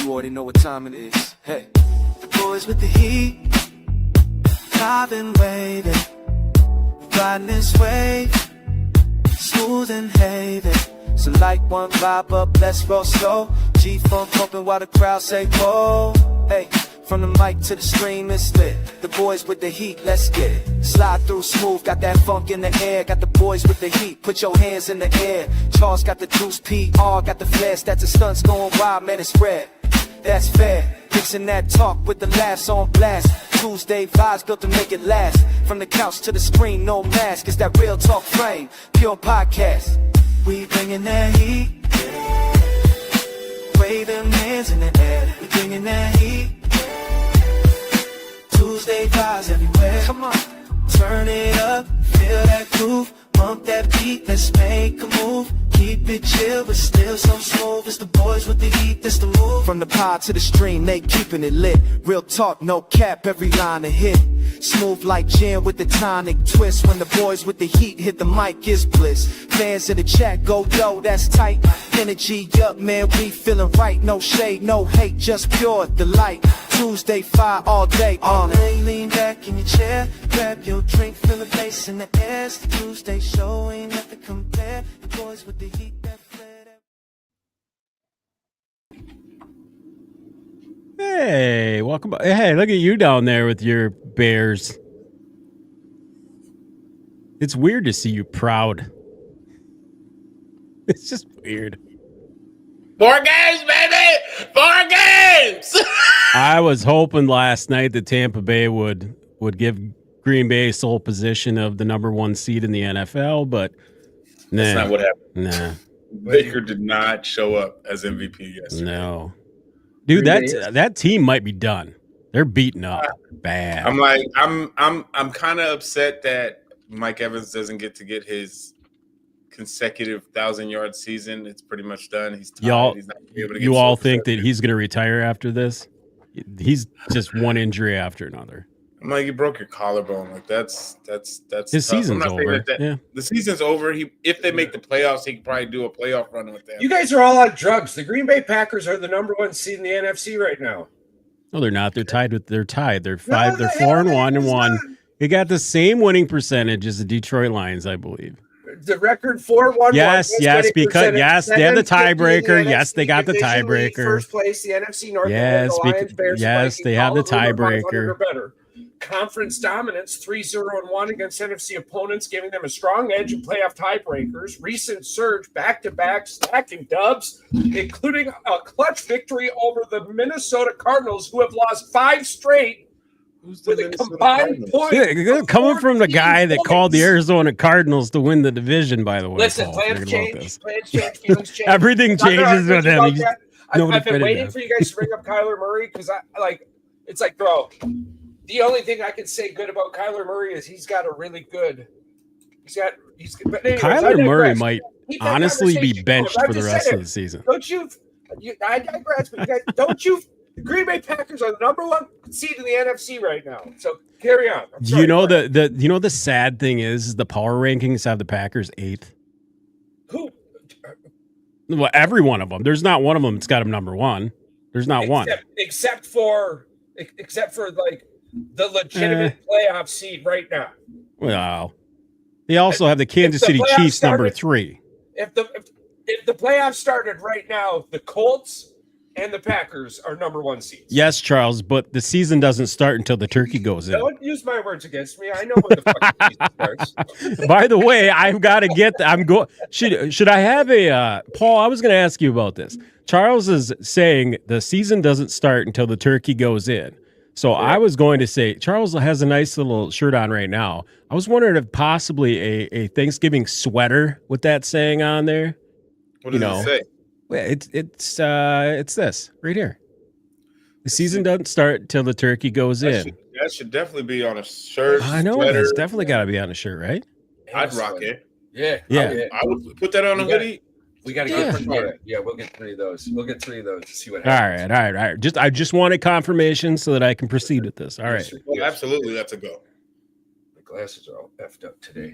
You already know what time it is. Hey, the boys with the heat, I've been waiting, riding this wave, smooth and haven. So light one vibe up, let's roll slow. G-funk pumping while the crowd say whoa. Hey, from the mic to the stream, it's lit. The boys with the heat, let's get it. Slide through smooth, got that funk in the air. Got the boys with the heat, put your hands in the air. Charles got the juice, PR got the flash. That's the stunts going wild, man, it's red. That's fair, mixing that talk with the laughs on blast. Tuesday vibes built to make it last. From the couch to the screen, no mask. It's that real talk frame, pure podcast. We bringing that heat, wave them hands in the air. We bringing that heat, Tuesday vibes everywhere. Come on, turn it up, feel that groove, bump that beat, let's make a move. Keep it chill, but still so smooth. It's the boys with the heat, that's the move. From the pod to the stream, they keeping it lit. Real talk, no cap, every line a hit. Smooth like gin with the tonic twist. When the boys with the heat hit the mic, is bliss. Fans in the chat go, yo, that's tight. Energy up, man, we feeling right. No shade, no hate, just pure delight. Tuesday fire all day, all day. Lean back in your chair, grab your drink, feel the bass in the air. It's the Tuesday show, ain't nothing compare. The boys with the heat that flare. Hey, welcome back. Hey, look at you down there with your Bears. It's weird to see you proud. It's just weird. 4 games, baby! 4 games! I was hoping last night that Tampa Bay would give Green Bay sole position of the number 1 seed in the NFL, but nah. That's not what happened. Nah. Baker did not show up as MVP yesterday. No. Dude, that team might be done. They're beaten up bad. I'm kind of upset that Mike Evans doesn't get his consecutive 1,000-yard season. It's pretty much done. He's tired. He's not gonna be able to get you all think that he's going to retire after this? He's just one injury after another. I'm like, you broke your collarbone. Like that's his tough. season's over. Yeah, the season's over. If they make the playoffs, he could probably do a playoff run with them. You guys are all on drugs. The Green Bay Packers are the number 1 seed in the NFC right now. No, they're not. They're tied. They're 5. They're 4-1-1. They got the same winning percentage as the Detroit Lions, I believe. The record 4-1. Yes, because they have the tiebreaker. Yes, they got the tiebreaker. First place, the NFC North. Yes, the Lions, Bears, yes, they have the tiebreaker. Conference dominance, 3-0-1 against NFC opponents, giving them a strong edge in playoff tiebreakers. Recent surge, back-to-back, stacking dubs, including a clutch victory over the Minnesota Cardinals, who have lost 5 straight with a combined point. Yeah, coming from the guy that called the Arizona Cardinals to win the division, by the way. Listen, plans change, feelings change. Everything changes with him. I've been waiting for you guys to bring up Kyler Murray because it's like, bro, the only thing I can say good about Kyler Murray is he's got a really good. But anyways, Kyler Murray might honestly be benched for the rest of the season. I digress, but you guys, don't you? The Green Bay Packers are the number 1 seed in the NFC right now. So carry on. You know the sad thing is the power rankings have the Packers 8th. Who? Well, every one of them. There's not one of them that's got them number 1. There's not one. Except for like the legitimate playoff seed right now. Well, they also have the Kansas City Chiefs number 3. If the playoffs started right now, the Colts and the Packers are number 1 seeds. Yes, Charles, but the season doesn't start until the turkey goes in. Don't use my words against me. I know when the fucking season starts. By the way, I've got to get. Should I have a Paul? I was going to ask you about this. Charles is saying the season doesn't start until the turkey goes in. So yeah. I was going to say Charles has a nice little shirt on right now. I was wondering if possibly a Thanksgiving sweater with that saying on there. What does it say? It's this right here. The season doesn't start till the turkey goes in. That should definitely be on a shirt. I know sweater. It's definitely got to be on a shirt, right? I'd rock it. Yeah. I would put that on a hoodie. We got to get 3. Yeah, we'll get 3 of those. We'll get 3 of those to see what happens. All right. I just wanted confirmation so that I can proceed with this. All right. Well, absolutely, that's a go. glasses are all effed up today.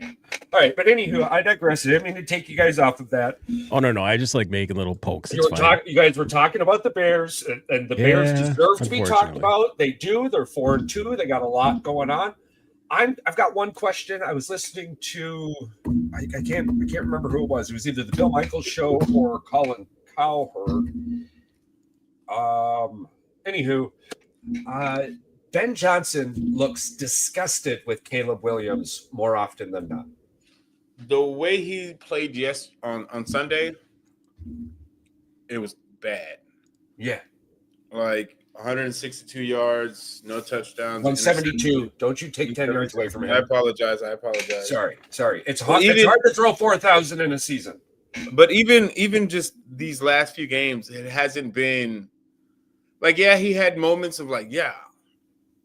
All right, but anywho, I digress. I didn't mean to take you guys off of that. Oh no, I just like making little pokes. You guys were talking about the Bears, and the Bears deserve to be talked about. They do. They're 4-2. They got a lot going on. I've got one question. I was listening to I can't remember who it was. It was either the Bill Michaels show or Colin Cowherd. Anywho, Ben Johnson looks disgusted with Caleb Williams more often than not. The way he played on Sunday, it was bad. Yeah. Like 162 yards, no touchdowns. 172. Don't you take 10 yards away from him. I apologize. Sorry. It's hard to throw 4,000 in a season. But even just these last few games, it hasn't been like, yeah, he had moments of like, yeah,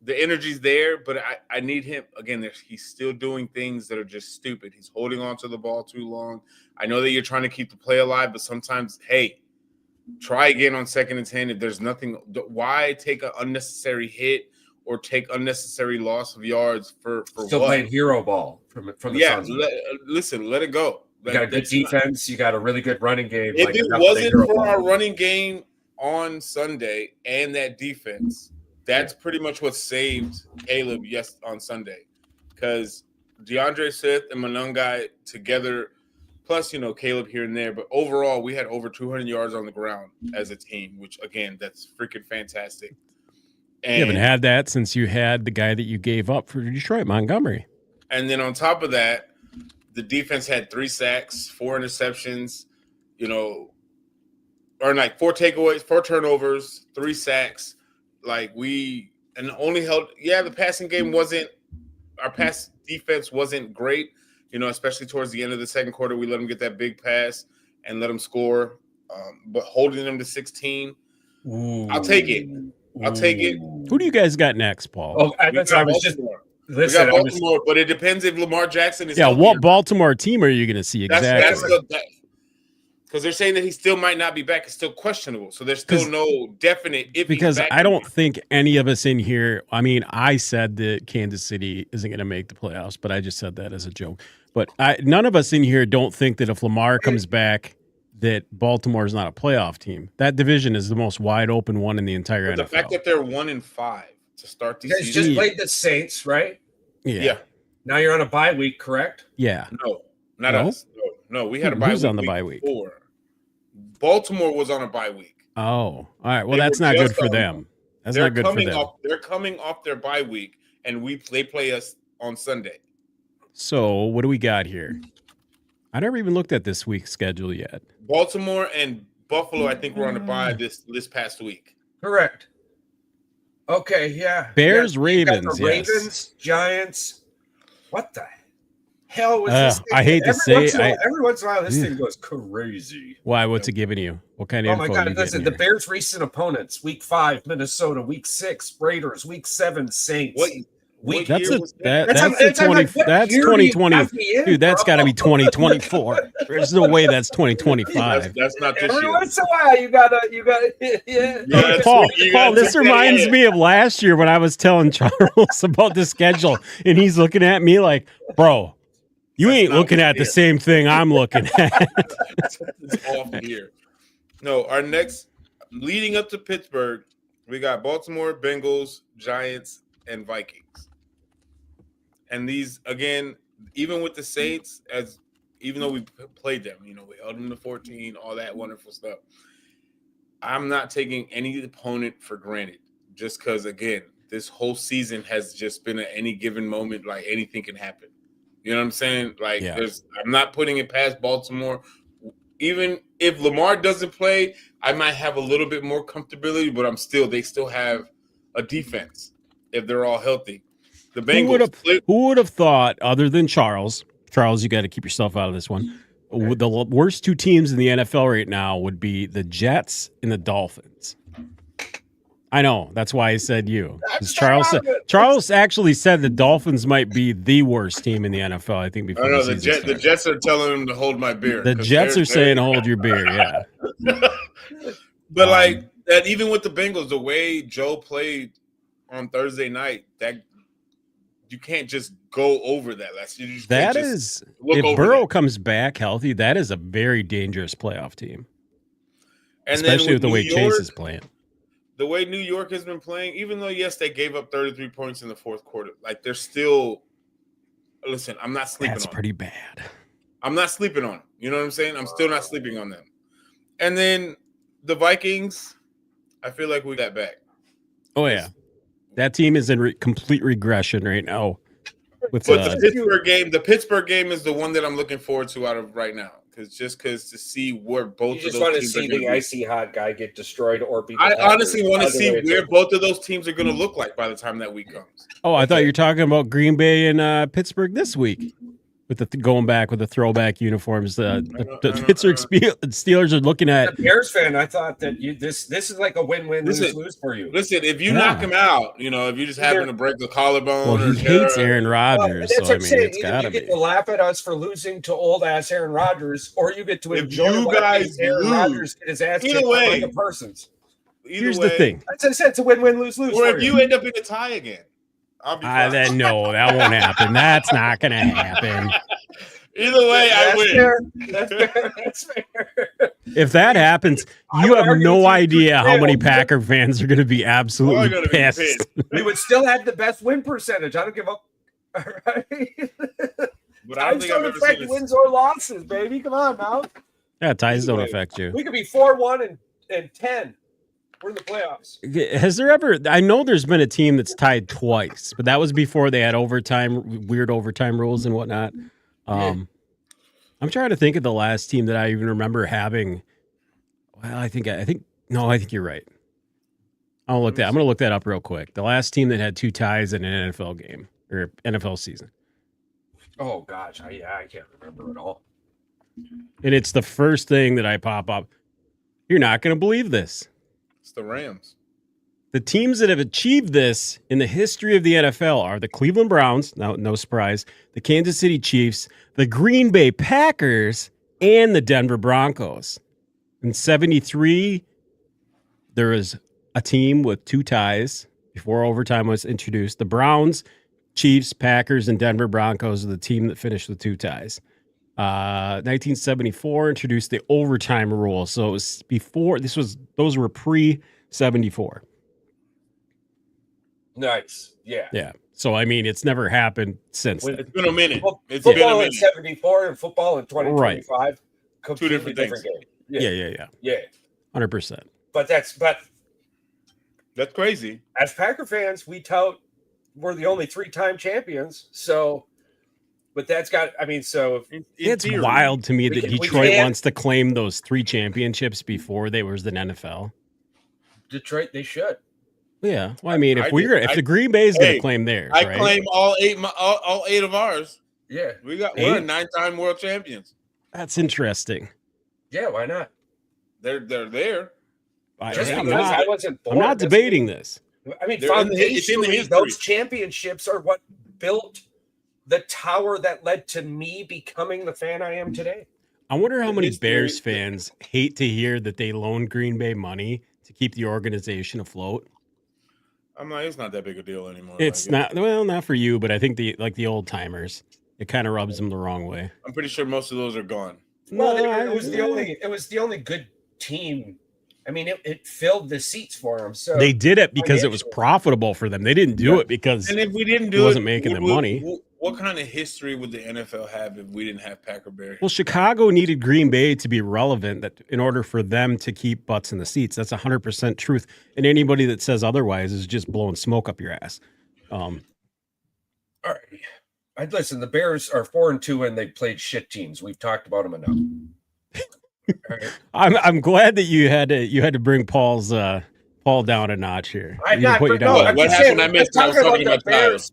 the energy's there, but I need him again. He's still doing things that are just stupid. He's holding on to the ball too long. I know that you're trying to keep the play alive, but sometimes, hey, try again on 2nd and 10. If there's nothing, why take an unnecessary hit or take unnecessary loss of yards for still what? Playing hero ball from the Suns. Listen, let it go. You got a good defense. You got a really good running game. If it wasn't for our running game on Sunday and that defense, that's pretty much what saved Caleb on Sunday, because DeAndre Swift and Monangai together, plus, Caleb here and there. But overall, we had over 200 yards on the ground as a team, which, again, that's freaking fantastic. And you haven't had that since you had the guy that you gave up for Detroit, Montgomery. And then on top of that, the defense had 3 sacks, 4 interceptions, or like 4 takeaways, 4 turnovers, 3 sacks. The passing game our pass defense wasn't great, especially towards the end of the second quarter. We let them get that big pass and let them score. But holding them to 16, I'll take it. Who do you guys got next, Paul? We got Baltimore, but it depends if Lamar Jackson is healthier. What Baltimore team are you going to see exactly? Because they're saying that he still might not be back. It's still questionable. So there's still no definite if he's back. I don't think any of us in here, I said that Kansas City isn't going to make the playoffs, but I just said that as a joke. But none of us in here don't think that if Lamar comes back, that Baltimore is not a playoff team. That division is the most wide open one in the entire NFL. The fact that they're 1-5 to start the season. You guys just played the Saints, right? Yeah. Now you're on a bye week, correct? Yeah. No, not us. No, we had a bye week. Who's on the bye week? Before. Baltimore was on a bye week. Oh, all right. Well, that's not good for them. That's not good for them. They're coming off their bye week, and they play us on Sunday. So what do we got here? I never even looked at this week's schedule yet. Baltimore and Buffalo, I think, were on a bye this past week. Correct. Okay, yeah. Bears, Ravens, Ravens, Giants. What the hell was this thing? I hate to say every once in a while this thing goes crazy. Why? What's it giving you? What kind of info? Oh my God! Listen, the Bears' recent opponents: Week 5, Minnesota; Week 6, Raiders; Week 7, Saints. That's 2020. Dude, that's got to be 2024. There's no way that's 2025. That's not this year. Every once in a while, you gotta, yeah. Paul, this reminds me of last year when I was telling Charles about the schedule, and he's looking at me like, "Bro, you ain't looking at the same thing I'm looking at." It's off here. No, our next leading up to Pittsburgh, we got Baltimore, Bengals, Giants, and Vikings. And these, again, even with the Saints, even though we played them, we held them to 14, all that wonderful stuff. I'm not taking any opponent for granted just because, again, this whole season has just been at any given moment, like anything can happen. You know what I'm saying? I'm not putting it past Baltimore. Even if Lamar doesn't play, I might have a little bit more comfortability, but they still have a defense if they're all healthy. The Bengals. Who would have thought, other than Charles? Charles, you got to keep yourself out of this one. Okay. The worst 2 teams in the NFL right now would be the Jets and the Dolphins. I know. That's why I said you. Charles actually said the Dolphins might be the worst team in the NFL, I think, before the Jets are telling him to hold my beer. The Jets are saying hold your beer, yeah. But that, even with the Bengals, the way Joe played on Thursday night, that you can't just go over that. You just That can't just is, look if over Burrow that. comes back healthy, that is a very dangerous playoff team, And especially with the New way York, Chase is playing. the way New York has been playing, even though yes, they gave up 33 points in the fourth quarter, like they're still. Listen, I'm not sleeping. That's on pretty them. bad. I'm not sleeping on them. You know what I'm saying? I'm still not sleeping on them. And then the Vikings, I feel like we got back. Oh yeah, that team is in complete regression right now. But the Pittsburgh game is the one that I'm looking forward to out of right now, because to see where both You of just those want to teams see are going the to be. icy hot guy get destroyed or be. I honestly want to see where over. both of those teams are going to look like by the time that week comes. Oh, I thought you were talking about Green Bay and Pittsburgh this week. With the going back with the throwback uniforms, the Pittsburgh Steelers are looking at. The Bears fan, I thought that this is like a win-win lose for you. Listen, if you knock him out, if you just happen to break the collarbone, well, he hates Aaron Rodgers, so I mean, it's got to be. You get to laugh at us for losing to old ass Aaron Rodgers, or you get to enjoy you guys Aaron Rodgers get his ass kicked by Micah Parsons. Here's the thing. That's what I said. It's a win-win lose-lose. Or if you end up in a tie again, I'll be fine. Then no, that won't happen. That's not going to happen. Either way, I win. Fair. That's fair. That's fair. If that happens, you have no idea how many Packer fans are going to be absolutely pissed. We would still have the best win percentage. I don't give up. All right. But I don't think I've ever affect seen wins or losses, baby. Come on now. Yeah, ties don't affect you. We could be 4-1 and 10. We're in the playoffs. Has there ever? I know there's been a team that's tied twice, but that was before they had weird overtime rules and whatnot. I'm trying to think of the last team that I even remember having. Well, I think you're right. I'm going to look that up real quick. The last team that had two ties in an NFL game or NFL season. Oh gosh, I can't remember at all. And it's the first thing that I pop up. You're not going to believe this. It's the Rams. The teams that have achieved this in the history of the NFL are the Cleveland Browns, no surprise, the Kansas City Chiefs, the Green Bay Packers, and the Denver Broncos. In 1973, there was a team with two ties before overtime was introduced. The Browns, Chiefs, Packers, and Denver Broncos are the team that finished with two ties. 1974 introduced the overtime rule. So it was those were pre-74. Nice. Yeah. Yeah. So, I mean, it's never happened since then. It's been a minute. Football in 74 and football in 2025. Right. Two different things. Game. Yeah. 100%. But that's crazy. As Packer fans, we tout we're the only 3-time champions. So, but that's got, I mean, so. It's wild to me that Detroit wants to claim those 3 championships before they was in NFL. Detroit, they should. Yeah, well, I mean, if the Green Bay is going to claim theirs, I claim all eight of ours. Yeah, we're 9-time world champions. That's interesting. Yeah, why not? They're there. I'm not debating this. I mean, foundationally, those championships are what built the tower that led to me becoming the fan I am today. I wonder how many Bears fans hate to hear that they loaned Green Bay money to keep the organization afloat. It's not that big a deal anymore. It's not. Well, not for you, but I think the old timers, it kind of rubs them the wrong way. I'm pretty sure most of those are gone. Well, it was the only good team. I mean, it filled the seats for them. So they did it because it was profitable for them. They didn't do it because if we didn't do it wasn't making them money. What kind of history would the NFL have if we didn't have Packer Bears? Well, Chicago needed Green Bay to be relevant in order for them to keep butts in the seats. That's 100% truth. And anybody that says otherwise is just blowing smoke up your ass. All right. Listen, the Bears are 4-2 and they played shit teams. We've talked about them enough. Right. I'm glad that you had to bring Paul down a notch here. What happened? I missed. I was talking about the Bears.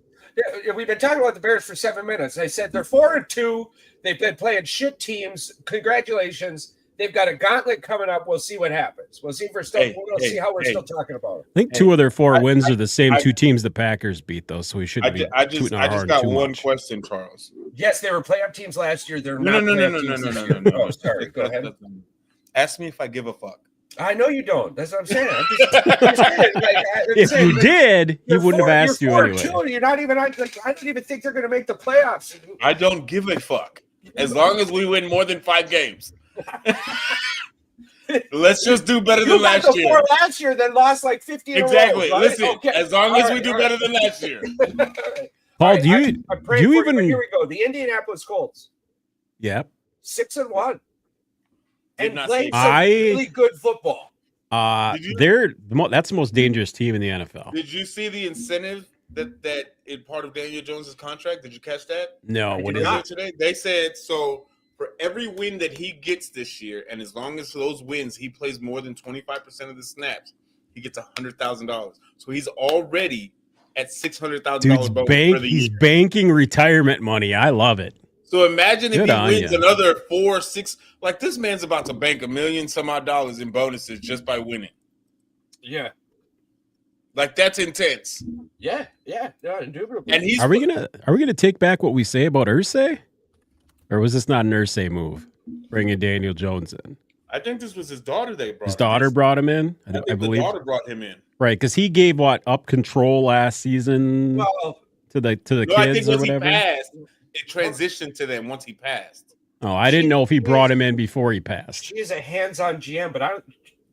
Yeah, we've been talking about the Bears for 7 minutes. I said they're 4-2. They've been playing shit teams. Congratulations. They've got a gauntlet coming up. We'll see what happens. We'll see if we're still. We'll see how we're still talking about it. I think 2 of their 4 wins are the same 2 teams the Packers beat, though. So we shouldn't be. I just got one question, Charles. Yes, they were playoff teams last year. They're no. Oh, sorry. Go ahead. Ask me if I give a fuck. I know you don't. That's what I'm saying. I'm saying, If you did, he wouldn't have asked you you're anyway. 4-2, you're not even. I don't even think they're going to make the playoffs. I don't give a fuck. As long as we win more than 5 games. Let's just do better than last year. You got last year, then lost like 50 in Exactly. a row, right? Listen, Okay. as long as we do better than last year. Paul, do you Here even? we go. The Indianapolis Colts, Yeah. 6-1, and not playing see- some really good football. That's the most dangerous team in the NFL. Did you see the incentive that is part of Daniel Jones's contract? Did you catch that? No, what is Earlier it? today? They said so for every win that he gets this year, and as long as those wins he plays more than 25% of the snaps, he gets $100,000. So he's already at $600,000 bonus for the He's year. banking retirement money. I love it. So imagine if Good he on wins ya. another 4, 6. Like this man's about to bank $1 million some odd dollars in bonuses just by winning. Yeah, Like that's intense. yeah, indubitably. And he's Are we gonna take back what we say about Irsay? Or was this not an Irsay move? Bringing Daniel Jones in. I think this was his daughter they brought. His daughter brought him in, I think I believe. the daughter brought him in. Right, because he gave up control last season Well, to the No, I think kids or once whatever. he passed, it transitioned to them once he passed. Oh, I didn't know if he brought him in before he passed. she is a hands-on GM, but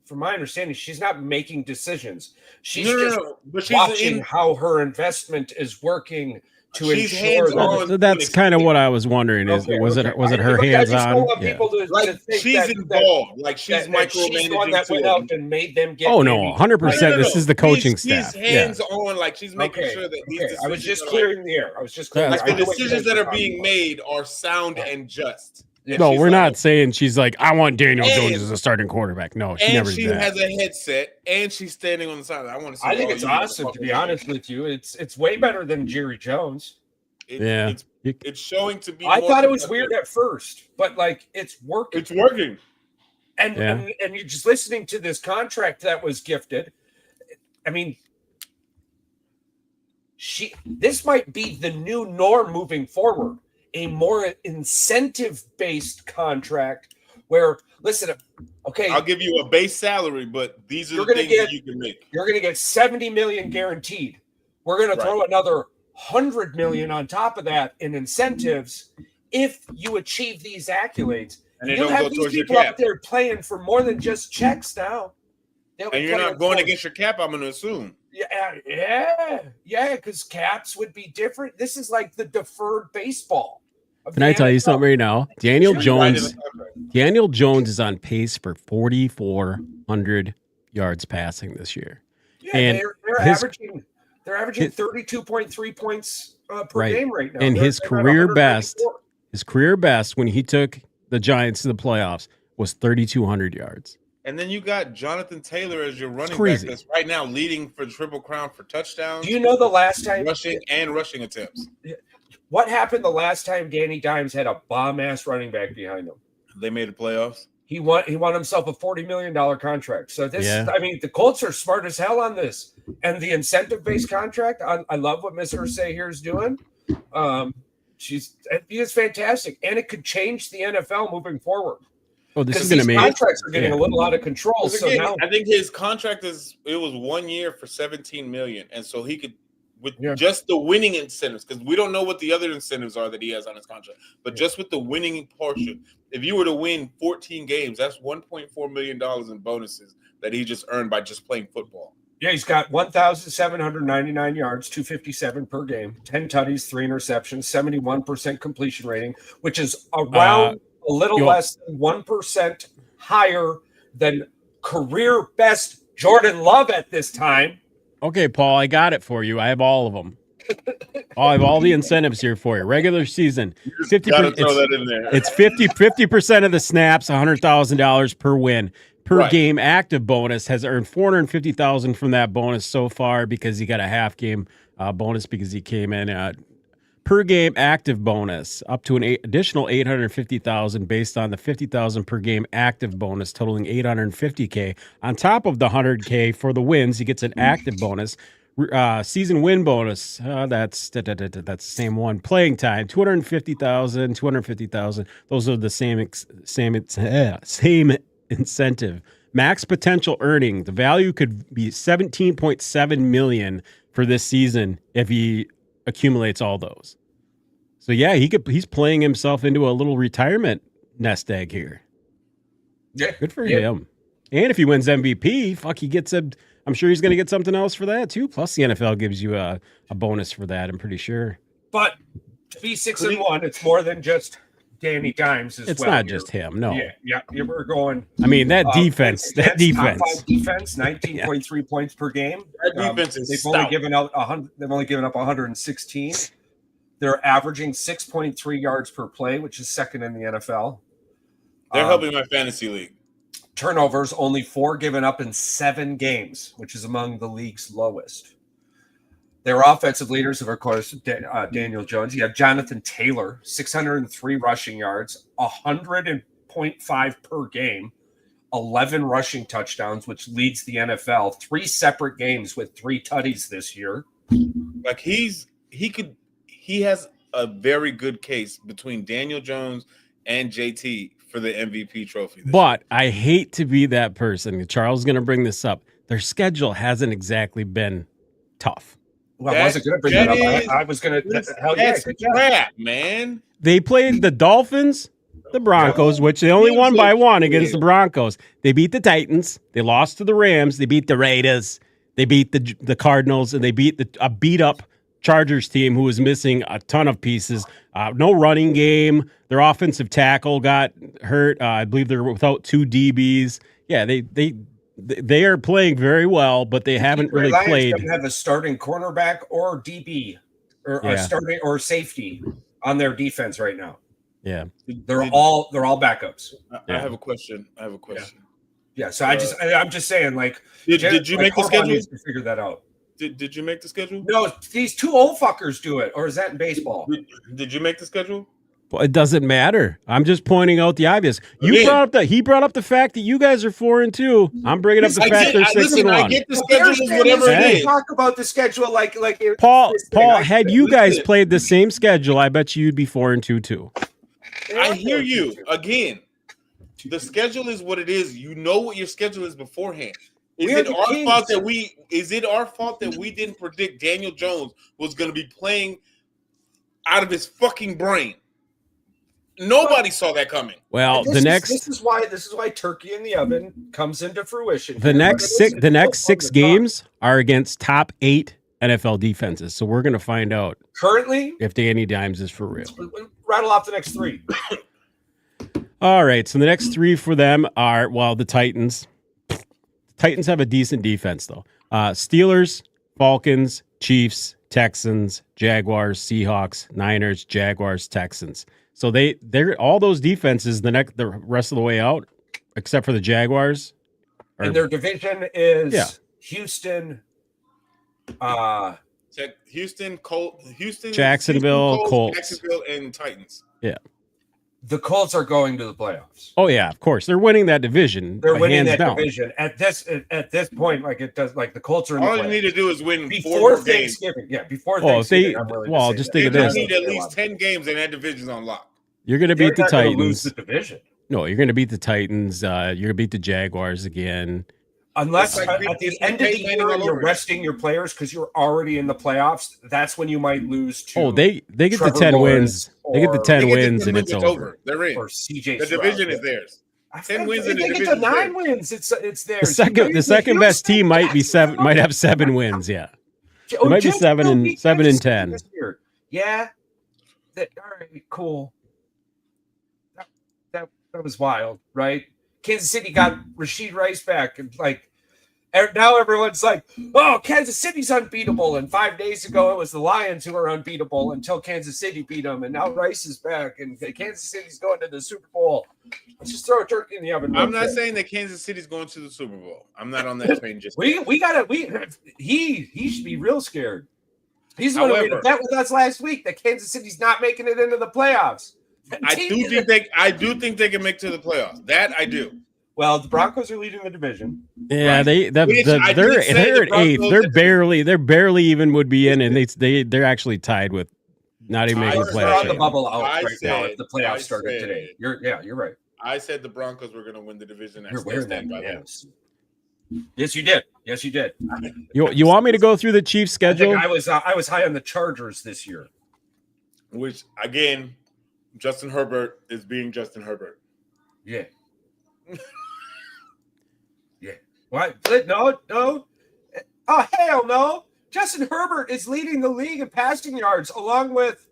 from my understanding, she's not making decisions. She's No, just but she's watching how her investment is working to She's ensure hands-on. that. That's kind of what I was wondering. Was it her Look, I hands just don't on? want people to think she's that, involved. Like she's that she's the one micromanaging that went to out and made them get. Oh no, maybe- 100%. This is the coaching staff. She's hands-on. Like she's making Okay, sure that these okay. I was decisions just are clearing the air. I was just clearing. like the I know what you decisions guys that are are being talking made are sound and just. Yeah, No, she's we're like- not saying she's like, I want Daniel And- Jones as a starting quarterback. No, she And never she did that. has a headset, and she's standing on the side. I want to see. I think all it's you awesome, to be motherfuckers. honest with you. It's way better than Jerry Jones. Yeah. It's showing to be. I more thought it was productive. weird at first, but like it's working. It's working. And, Yeah. and you're just listening to this contract that was gifted. I mean, this might be the new norm moving forward. A more incentive-based contract where, listen, okay, I'll give you a base salary, but these are You're the gonna things that get- you can make. you're going to get 70 million guaranteed. We're going to throw another 100 million on top of that in incentives if you achieve these accolades. And they You'll don't have go these towards your people out cap. there playing for more than just checks now. They'll be And you're playing not going for- against your cap, I'm going to assume. Yeah, because caps would be different. This is like the deferred baseball. of Can the I tell you NFL. something right now? Daniel Right in Jones. the contract. Daniel Jones is on pace for 4,400 yards passing this year. Yeah, and they're his- averaging 32.3 points per Right. game right now. And They're- his they're at career 194. His career best when he took the Giants to the playoffs was 3,200 yards. And then you got Jonathan Taylor as your running back crazy. that's right now leading for the Triple Crown for touchdowns, Do you know the last time rushing attempts. what happened the last time Danny Dimes had a bomb ass running back behind him? They made the playoffs. He won himself a $40 million contract. So this Yeah. I mean, the Colts are smart as hell on this. And the incentive-based contract, I love what Miss Irsay here is doing. He is fantastic. And it could change the NFL moving forward. Oh, this is Because going to these make contracts are getting a little out of control. Because So again, now I think his contract was 1 year for $17 million, and so he could with Yeah. just the winning incentives, because we don't know what the other incentives are that he has on his contract, but just with the winning portion, if you were to win 14 games, that's $1.4 million in bonuses that he just earned by just playing football. Yeah, he's got 1,799 yards, 257 per game, 10 tutties, 3 interceptions, 71% completion rating, which is around a little less than 1% higher than career best Jordan Love at this time. Okay, Paul, I got it for you. I have all of them. I have all the incentives here for you. Regular season, 50. Gotta throw that in there. It's 50% of the snaps, $100,000 per win. Per Right. game active bonus has earned $450,000 from that bonus so far because he got a half game bonus because he came in. Per game active bonus up to an additional $850,000 based on the $50,000 per game active bonus, totaling $850K. On top of the $100K for the wins, he gets an active bonus. Season win bonus. That's the same one. Playing time, $250,000. Those are the same incentive max potential earning. The value could be 17.7 million for this season if he accumulates all those. So yeah, he's playing himself into a little retirement nest egg here. Yeah, Good for him. And if he wins MVP, he gets a. I'm sure he's going to get something else for that too. Plus, the NFL gives you a bonus for that. I'm pretty sure. But to be 6-1, it's more than just Danny Dimes as it's well. not just him. No. Yeah. We're going. I mean that defense. That defense. Top 5 defense, 19.3 points per game. That defense is They've stout. only given out 100. They've only given up 116. They're averaging 6.3 yards per play, which is second in the NFL. They're helping my fantasy league. Turnovers, only 4 given up in 7 games, which is among the league's lowest. Their offensive leaders are, of course, Daniel Jones. You have Jonathan Taylor, 603 rushing yards, 100.5 per game, 11 rushing touchdowns, which leads the NFL. 3 separate games with 3 tutties this year. Like he has a very good case between Daniel Jones and JT for the MVP trophy. But I hate to be that person. Charles is going to bring this up. Their schedule hasn't exactly been tough. Well, I wasn't going to bring that up. I was going to. Hell yeah, That's crap, man. They played the Dolphins, the Broncos, which they only won by 1 against the Broncos. They beat the Titans. They lost to the Rams. They beat the Raiders. They beat the Cardinals, and they beat a beat-up Chargers team who was missing a ton of pieces. No running game. Their offensive tackle got hurt. I believe they're without 2 DBs. Yeah, they are playing very well, but they haven't really played. They have a starting cornerback or DB or starting or safety on their defense right now. Yeah, they're all backups. I have a question. Yeah, so I'm just saying, like, did you make the schedule? Needs to figure that out. Did you make the schedule? No, these 2 old fuckers do it, or is that in baseball? Did you make the schedule? Well, it doesn't matter. I'm just pointing out the obvious. He brought up the fact that you guys are 4-2. I'm bringing up the fact they're 6-1. I get the schedule is whatever it is. Talk about the schedule like Paul. Had you guys played the same schedule, I bet you'd be 4-2 too. I hear you again. The schedule is what it is. You know what your schedule is beforehand. Is it our fault that we didn't predict Daniel Jones was going to be playing out of his fucking brain? Nobody saw that coming. Well, this is why Turkey in the Oven comes into fruition. The next 6 games are against top 8 NFL defenses. So we're going to find out currently if Danny Dimes is for real. Rattle off the next 3. All right. So the next 3 for them are, the Titans. Titans have a decent defense, though. Steelers, Falcons, Chiefs, Texans, Jaguars, Seahawks, Niners, Jaguars, Texans. So they're all those defenses the rest of the way out, except for the Jaguars. And their division is Houston, Jacksonville, Colts, Jacksonville, and Titans. Yeah. The Colts are going to the playoffs. Oh yeah, of course. They're winning that division. They're winning that division. At this point, like it does, like the Colts are in the playoffs. All you need to do is win before 4 games. Thanksgiving. Yeah, before Thanksgiving. Just think of this. They need at least 10 games and that division's on lock. You're going to beat the Titans. Lose the division. No, you're going to beat the Titans. You're going to beat the Jaguars again. Unless at the end of the year you're resting your players because you're already in the playoffs, that's when you might lose to. Oh, they get Trevor the 10 Lawrence wins. They get the 10 wins and it's over. They're in. Or CJ. The division is theirs. 10 wins in the division. They get to 9 wins. It's theirs. The second best team might have 7 wins. Yeah, it might be 7 and 10. Yeah. All right. Cool. That was wild, right? Kansas City got Rashid Rice back, and now everyone's like, "Oh, Kansas City's unbeatable." And 5 days ago, it was the Lions who were unbeatable until Kansas City beat them, and now Rice is back, and Kansas City's going to the Super Bowl. Let's just throw a turkey in the oven. I'm not saying that Kansas City's going to the Super Bowl. I'm not on that train just. He should be real scared. He's the one who made a bet with us last week that Kansas City's not making it into the playoffs. I do think they can make to the playoffs. That I do. Well, the Broncos are leading the division. Yeah, right. they're at 8th. They're barely even would be in, and they're actually tied with not even making the playoffs. They're on the bubble out right now. If the playoffs started today, you're right. I said the Broncos were going to win the division. I You're still wearing stand that, by that. yes, you did. Yes, you did. You want me to go through the Chiefs I think schedule? I was high on the Chargers this year. Which, again, Justin Herbert is being Justin Herbert. Yeah. Yeah. What? No. Oh, hell no. Justin Herbert is leading the league in passing yards along with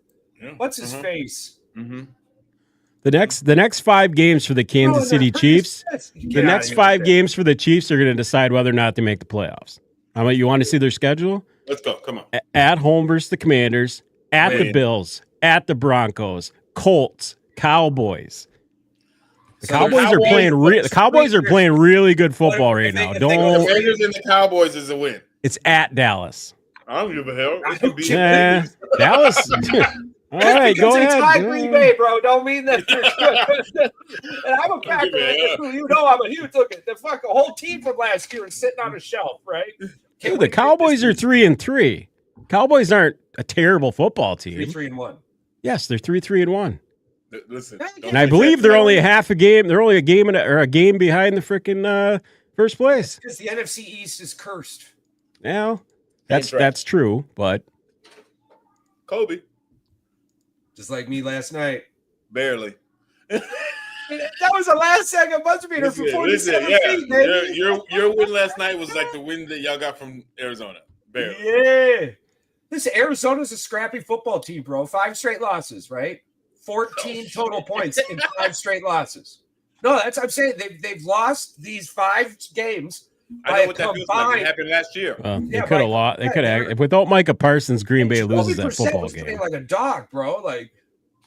what's his face? Mm-hmm. The next 5 games for the Kansas City Chiefs. The next 5 games for the Chiefs are going to decide whether or not they make the playoffs. You want to see their schedule? Let's go. Come on. At home versus the Commanders, at the Bills, at the Broncos, Colts, Cowboys. The Cowboys are playing. The Cowboys are playing really good football right now. The Commanders and the Cowboys is a win. It's at Dallas. I don't give a hell. It don't could be Dallas. All right, go ahead. It's high Green Bay, bro. Don't mean that. And I'm a Packer. You know I'm a huge look at the whole team from last year is sitting on a shelf, right? Dude, the Cowboys are 3-3. Cowboys aren't a terrible football team. 3-1. Yes, they're 3-1. Listen, and I believe they're only a half a game. They're only a game or a game behind the freaking first place. Because the NFC East is cursed. Yeah, that's true. But Kobe, just like me last night, barely. That was the last second buzzer beater for 47 feet, baby. Your win last night was like the win that y'all got from Arizona. Barely. Yeah. Listen, Arizona's a scrappy football team, bro. 5 straight losses, right? 14 total points in 5 straight losses. No, that's what I'm saying. They've lost these 5 games. I know what that feels like. It happened last year. They could have lost. They could have. Without Micah Parsons, Green Bay loses that football game. Like a dog, bro. Like,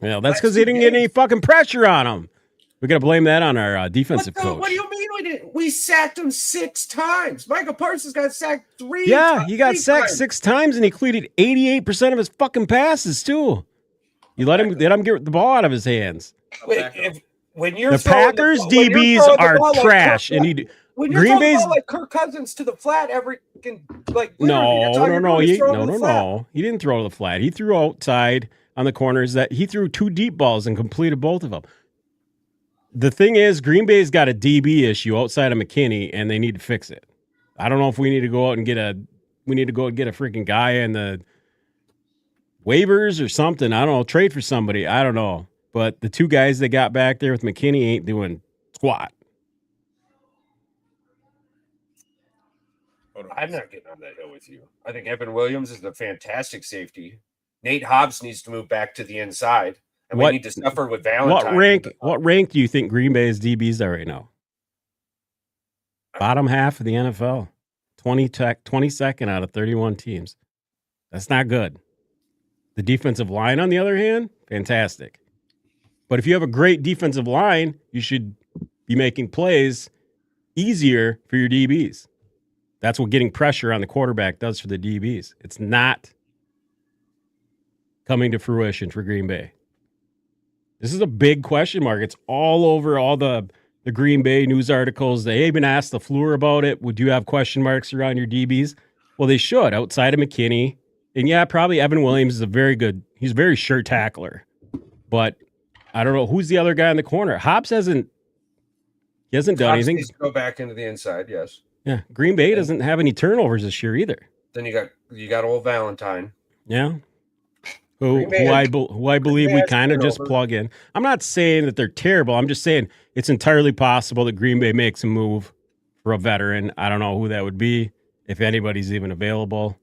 yeah, that's because they didn't get any fucking pressure on them. We got to blame that on our defensive coach. What do you mean we didn't? We sacked him 6 times. Micah Parsons got sacked 3 times. Yeah, he got sacked 6 times, and he completed 88% of his fucking passes too. You let him get the ball out of his hands. When you're the Packers DBs are trash, and he. When you're Green Bay's like Kirk Cousins to the flat every like no. He didn't throw to the flat. He threw outside on the corners. That he threw 2 deep balls and completed both of them. The thing is, Green Bay's got a DB issue outside of McKinney, and they need to fix it. I don't know if we need to go out and get a freaking guy in the waivers or something. I don't know. Trade for somebody. I don't know. But the 2 guys they got back there with McKinney ain't doing squat. I'm not getting on that hill with you. I think Evan Williams is a fantastic safety. Nate Hobbs needs to move back to the inside. And we need to suffer with Valentine. What rank do you think Green Bay's DBs are right now? Bottom half of the NFL. 22nd out of 31 teams. That's not good. The defensive line, on the other hand, fantastic. But if you have a great defensive line, you should be making plays easier for your DBs. That's what getting pressure on the quarterback does for the DBs. It's not coming to fruition for Green Bay. This is a big question mark. It's all over all the Green Bay news articles. They even asked LaFleur about it. Would you have question marks around your DBs? Well, they should, outside of McKinney. And yeah, probably Evan Williams is he's a very sure tackler. But I don't know, who's the other guy in the corner? Hobbs hasn't done anything. Needs to go back into the inside, yes. Yeah, Green Bay doesn't have any turnovers this year either. Then you got old Valentine. Yeah. Who I believe we kind of just plug in. I'm not saying that they're terrible. I'm just saying it's entirely possible that Green Bay makes a move for a veteran. I don't know who that would be, if anybody's even available.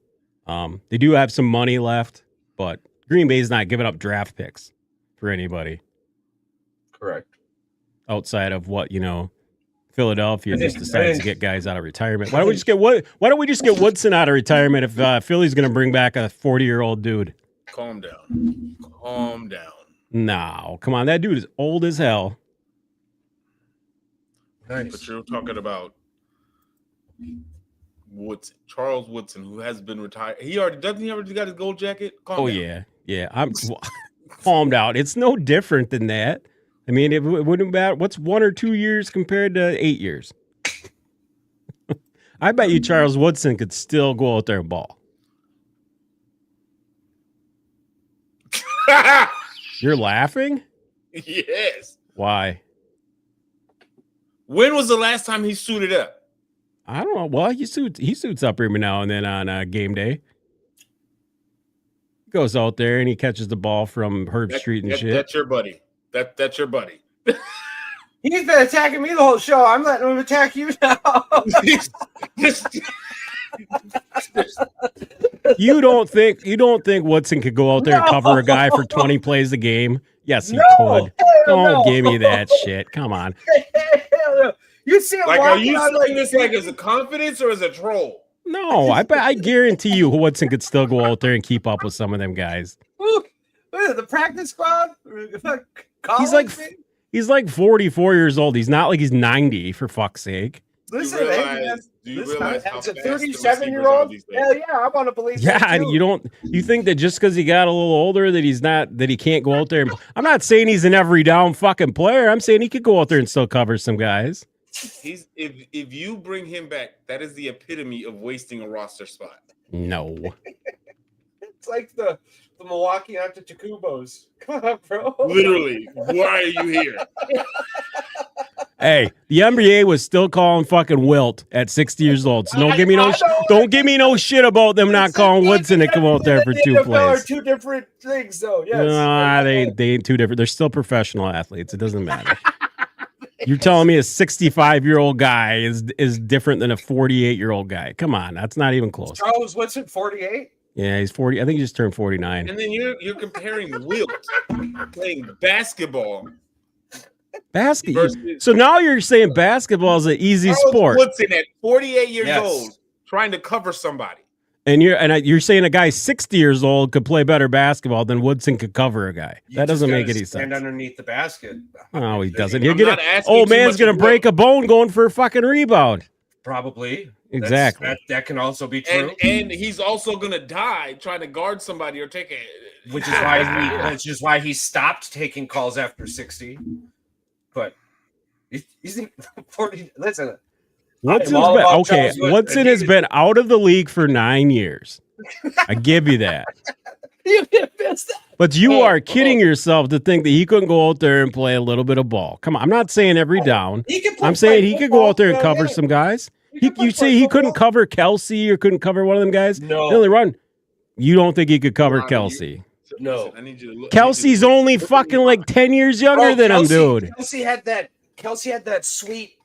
They do have some money left, but Green Bay's not giving up draft picks for anybody. Correct. Outside of what, Philadelphia just decides to get guys out of retirement. Why don't we just get Woodson out of retirement if Philly's going to bring back a 40-year-old dude? Calm down. No, come on. That dude is old as hell. Nice. But you're talking about Charles Woodson, who has been retired. Doesn't he already got his gold jacket? Calm down. Yeah. I'm calmed out. It's no different than that. I mean, it wouldn't matter. What's 1 or 2 years compared to 8 years? I bet you Charles Woodson could still go out there and ball. Yeah. You're laughing? Yes. Why? When was the last time he suited up? I don't know. Well, he suits up every now and then on game day. He goes out there and he catches the ball from Herb Street and shit. That's your buddy. That's your buddy. He's been attacking me the whole show. I'm letting him attack you now. You don't think Woodson could go out there and cover a guy for 20 plays a game? Yes, he could. Don't give me that shit. Come on. You see him like, are you on, saying this like as a confidence or as a troll? No, I guarantee you Woodson could still go out there and keep up with some of them guys. Look, the practice squad. He's like 44 years old. He's not like he's 90, for fuck's sake. Listen, do you realize how it's a fast the 37-year-old. receivers are Hell yeah, I want to believe. Yeah, that and you think that just because he got a little older that he can't go out there and I'm not saying he's an every down fucking player. I'm saying he could go out there and still cover some guys. If you bring him back, that is the epitome of wasting a roster spot. No. It's like the Milwaukee Antetokounmpos. Come on, bro. Literally, why are you here? Hey, the NBA was still calling fucking Wilt at 60 years old. So don't give me no shit about them not calling Woodson to come out there for 2 plays. Are two different things, though. Yes. Nah, they ain't too different. They're still professional athletes. It doesn't matter. You're telling me a 65-year-old guy is different than a 48-year-old guy? Come on, that's not even close. Charles Woodson, 48. Yeah, he's 40. I think he just turned 49. And then you're comparing Wilt playing basketball. So now you're saying basketball is an easy sport. Woodson at 48 years old trying to cover somebody. And you're saying a guy 60 years old could play better basketball than Woodson could cover a guy. That doesn't make any sense. Stand underneath the basket. No, he doesn't. Old man's gonna break a bone going for a fucking rebound. Probably. Exactly. That can also be true. And he's also gonna die trying to guard somebody or take a. Which is why he stopped taking calls after 60. But he's 40. Listen. Woodson has been out of the league for 9 years. I give you that. But you are kidding yourself to think that he couldn't go out there and play a little bit of ball. Come on, I'm not saying every down. I'm saying he could go out there and cover some guys. You say he couldn't cover Kelsey or couldn't cover one of them guys? No. Really run. You don't think he could cover Kelsey? No. Kelsey's only fucking like 10 years younger than him, dude. Kelsey had that sweet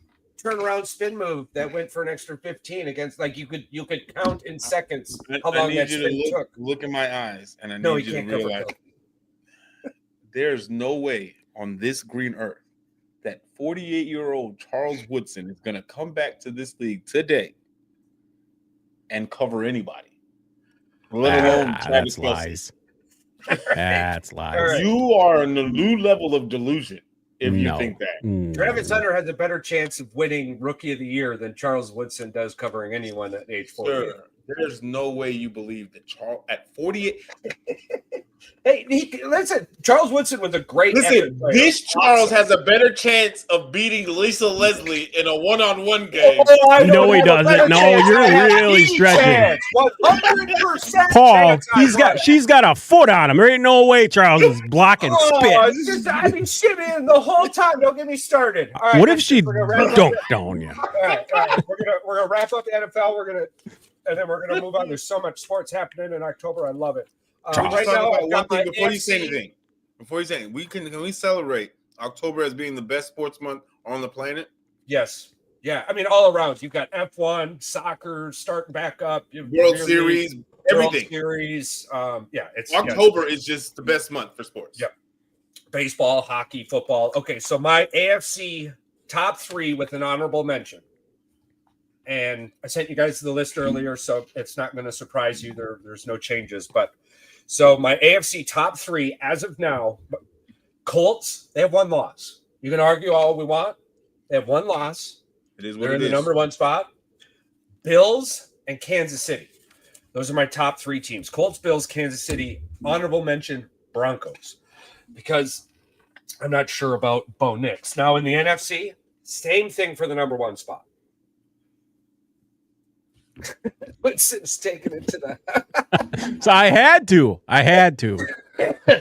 turnaround spin move that went for an extra 15 against, like, you could count in seconds how long that spin took. Look in my eyes, and I need you to realize there's no way on this green earth that 48-year-old Charles Woodson is going to come back to this league today and cover anybody, let alone Travis Kelce. That's lies. You are in a new level of delusion if you think that. Travis Hunter has a better chance of winning Rookie of the Year than Charles Woodson does covering anyone at age 48. Sir, there's no way you believe that Charles at 48. Hey, listen, Charles Woodson was a great. Listen, this Charles has a better chance of beating Lisa Leslie in a one-on-one game. No, he doesn't. No, you're really stretching. 100%. Paul, she's got a foot on him. There ain't no way Charles is blocking spit. I mean, shit, man, the whole time. Don't get me started. All right, what if she dunked on you? All right. We're gonna wrap up the NFL. And then we're gonna move on. There's so much sports happening in October. I love it. Right now, one thing before you say anything. Can we celebrate October as being the best sports month on the planet? Yes. Yeah. I mean, all around. You've got F1, soccer starting back up. World Series, everything. World Series. It's October is just the best month for sports. Yep. Baseball, hockey, football. Okay, so my AFC top 3 with an honorable mention. And I sent you guys the list earlier, so it's not going to surprise you. There's no changes. But so my AFC top 3 as of now, Colts, they have 1 loss. You can argue all we want. They have 1 loss. It is what They're in the number 1 spot. Bills and Kansas City. Those are my top 3 teams. Colts, Bills, Kansas City. Honorable mention, Broncos. Because I'm not sure about Bo Nix. Now in the NFC, same thing for the number 1 spot. Winston's taking it to the. So I had to. All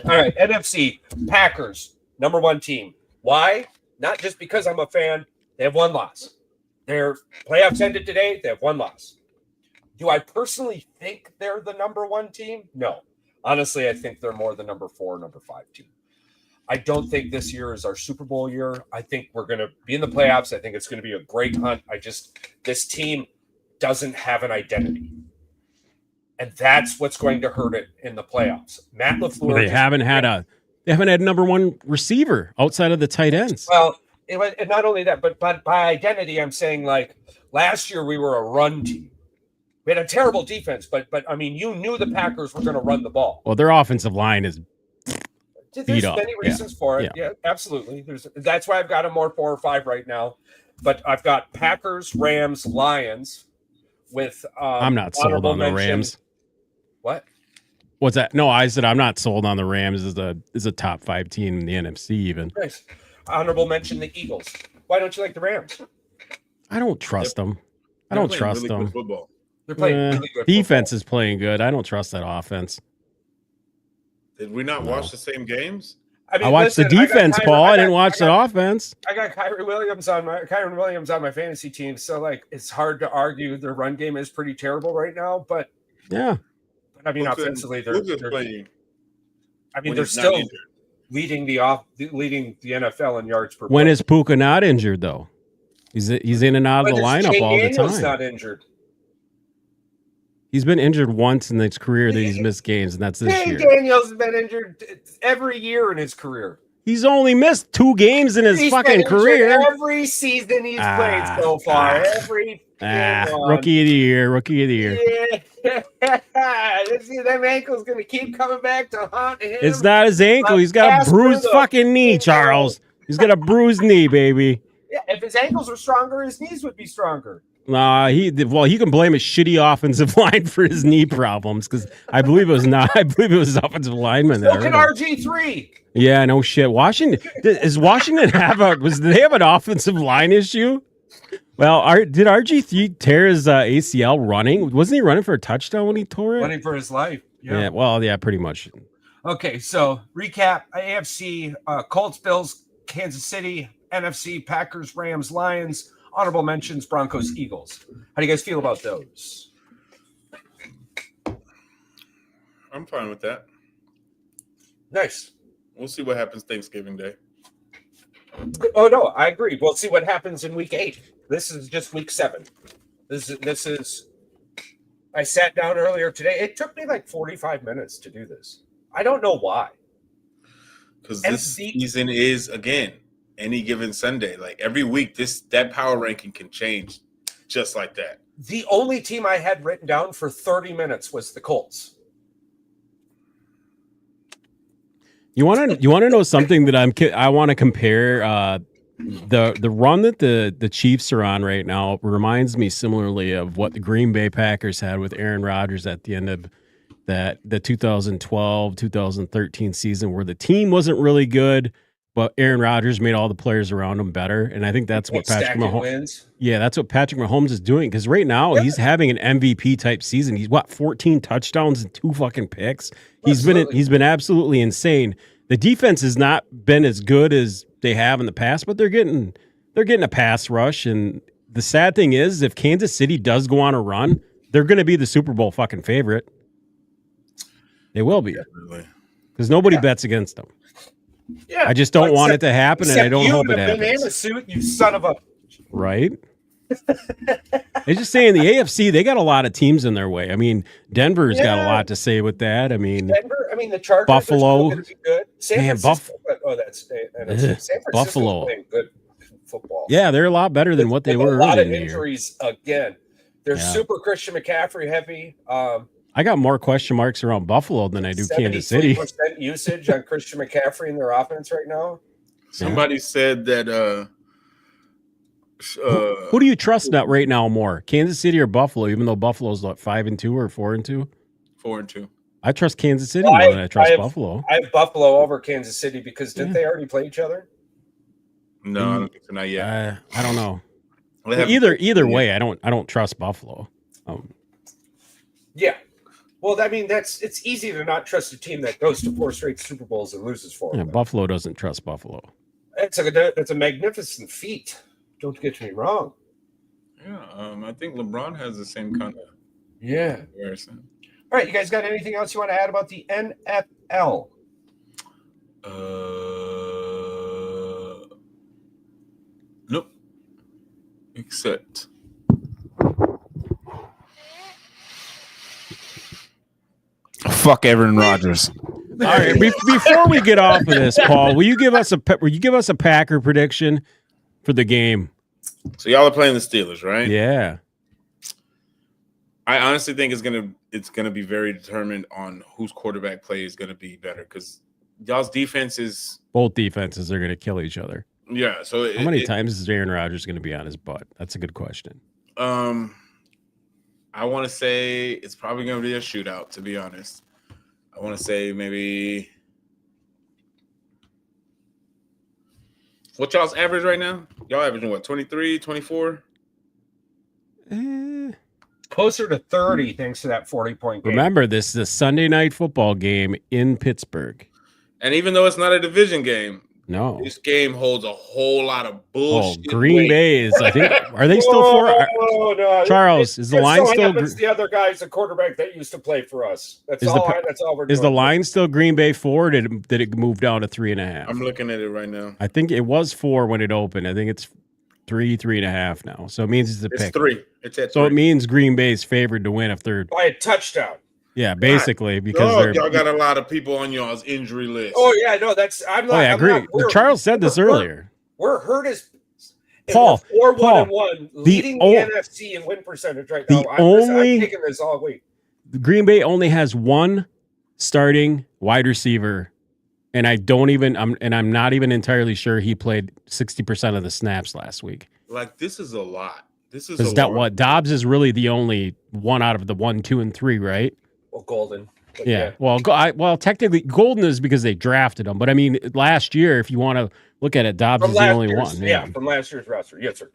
right, NFC Packers, number 1 team. Why? Not just because I'm a fan. They have one loss. Their playoffs ended today. They have one loss. Do I personally think they're the number one team? No. Honestly, I think they're more the number 4, number 5 team. I don't think this year is our Super Bowl year. I think we're going to be in the playoffs. I think it's going to be a great hunt. This team doesn't have an identity. And that's what's going to hurt it in the playoffs. Matt LaFleur. Well, they haven't had a number one receiver outside of the tight ends. Well, and not only that, but by identity, I'm saying like last year we were a run team. We had a terrible defense, but I mean, you knew the Packers were going to run the ball. Well, their offensive line is There's many reasons for it. Yeah, absolutely. That's why I've got them more 4 or 5 right now. But I've got Packers, Rams, Lions with I'm not sold on the Rams. What? What's that? No, I said I'm not sold on the Rams as a top 5 team in the NFC even. Nice. Honorable mention the Eagles. Why don't you like the Rams? I don't trust them. I don't trust them. Football. They're playing really good defense football. is playing good. I don't trust that offense. Did we not watch the same games? I watched the defense, Paul. I didn't watch the offense. I got Kyron Williams on my fantasy team, so like it's hard to argue their run game is pretty terrible right now. But yeah, I mean offensively they're playing. I mean they're still leading the NFL in yards per play. When is Puka not injured though? He's in and out of the lineup all the time. Not injured. He's been injured once in his career that he's missed games, and that's this year. Daniels has been injured every year in his career. He's only missed 2 games in his fucking career. Every season he's played so far. Rookie of the year. Yeah. That ankle's going to keep coming back to haunt him. It's not his ankle. He's got a bruised fucking knee, Charles. He's got a bruised knee, baby. Yeah, if his ankles were stronger, his knees would be stronger. Nah, he can blame his shitty offensive line for his knee problems because I believe it was offensive lineman. Look at RG3. Yeah, no shit. Washington do they have an offensive line issue? Well, did RG3 tear his ACL running? Wasn't he running for a touchdown when he tore it? Running for his life. Yeah. Well, yeah, pretty much. Okay, so recap: AFC, Colts, Bills, Kansas City; NFC, Packers, Rams, Lions. Honorable mentions, Broncos, Eagles. How do you guys feel about those? I'm fine with that. Nice. We'll see what happens Thanksgiving Day. Oh, no, I agree. We'll see what happens in week 8. This is just week 7. This is. I sat down earlier today. It took me like 45 minutes to do this. I don't know why. Because this season is, again, any given Sunday. Like every week, that power ranking can change just like that. The only team I had written down for 30 minutes was the Colts. You want to know something that I want to compare the run that the Chiefs are on right now reminds me similarly of what the Green Bay Packers had with Aaron Rodgers at the end of the 2012-2013 season where the team wasn't really good. But Aaron Rodgers made all the players around him better, and I think that's what Patrick Mahomes. Yeah, that's what Patrick Mahomes is doing because right now he's having an MVP type season. He's 14 touchdowns and 2 fucking picks. He's been absolutely insane. The defense has not been as good as they have in the past, but they're getting a pass rush. And the sad thing is, if Kansas City does go on a run, they're going to be the Super Bowl fucking favorite. They will be because nobody bets against them. Yeah, I just don't want it to happen, and I don't hope it happens. Banana suit, you son of a right. They're just saying the AFC, they got a lot of teams in their way. I mean, Denver's got a lot to say with that. I mean, the Chargers, Buffalo, are be good. San Francisco, Buffalo playing good football. Yeah, they're a lot better than what they were. A lot of injuries again. They're super Christian McCaffrey heavy. I got more question marks around Buffalo than I do Kansas City. 73% usage on Christian McCaffrey in their offense right now. Somebody said that. Who do you trust right now more, Kansas City or Buffalo? Even though Buffalo's like 5-2 or 4-2. 4-2. I trust Kansas City more than I trust Buffalo. I have Buffalo over Kansas City because didn't they already play each other? No, I don't think so. Not yet. I don't know. Either way, I don't trust Buffalo. Yeah. Well, I mean, it's easy to not trust a team that goes to 4 straight Super Bowls and loses 4. Yeah, Buffalo doesn't trust Buffalo. It's a magnificent feat Don't get me wrong. Yeah, I think LeBron has the same kind of comparison. All right, you guys got anything else you want to add about the NFL? Nope. Except fuck Aaron Rodgers. All right, before we get off of this, Paul, will you give us a Packer prediction for the game? So y'all are playing the Steelers, right? Yeah. I honestly think it's gonna be very determined on whose quarterback play is gonna be better because y'all's defense is Both defenses are going to kill each other. yeah. So How many times is Aaron Rodgers going to be on his butt? That's a good question. I want to say it's probably gonna be a shootout. To be honest, I want to say maybe what y'all's average right now? Y'all averaging what 23, 24? Closer to 30 thanks to that 40-point game. Remember, this is a Sunday night football game in Pittsburgh. And even though it's not a division game, No. this game holds a whole lot of bullshit. Green weight. Bay is, I think, are they still no. Charles, is the line still the other guy's a quarterback that used to play for us. That's all we're doing. Is the line still Green Bay 4 or did it move down to 3.5? I'm looking at it right now. I think it was 4 when it opened. I think it's 3.5 now. So it means it's a pick. It's 3. It's at 3. So it means Green Bay's favored to win if they're by a touchdown. Yeah, basically because y'all got a lot of people on y'all's injury list. Oh yeah, no, I'm not. Oh yeah, I agree. Charles said this earlier. We're hurt as Paul. 4-1-1, leading the NFC in win percentage right now. I'm taking this all week. Green Bay only has one starting wide receiver, and I'm not even entirely sure he played 60% of the snaps last week. Like this is a lot. This is what Dobbs is really the only one out of the 1, 2, and 3, right? Well, Golden. Yeah. Well, technically, Golden is because they drafted him. But I mean, last year, if you want to look at it, Dobbs is the only one. Yeah, from last year's roster. Yes, sir.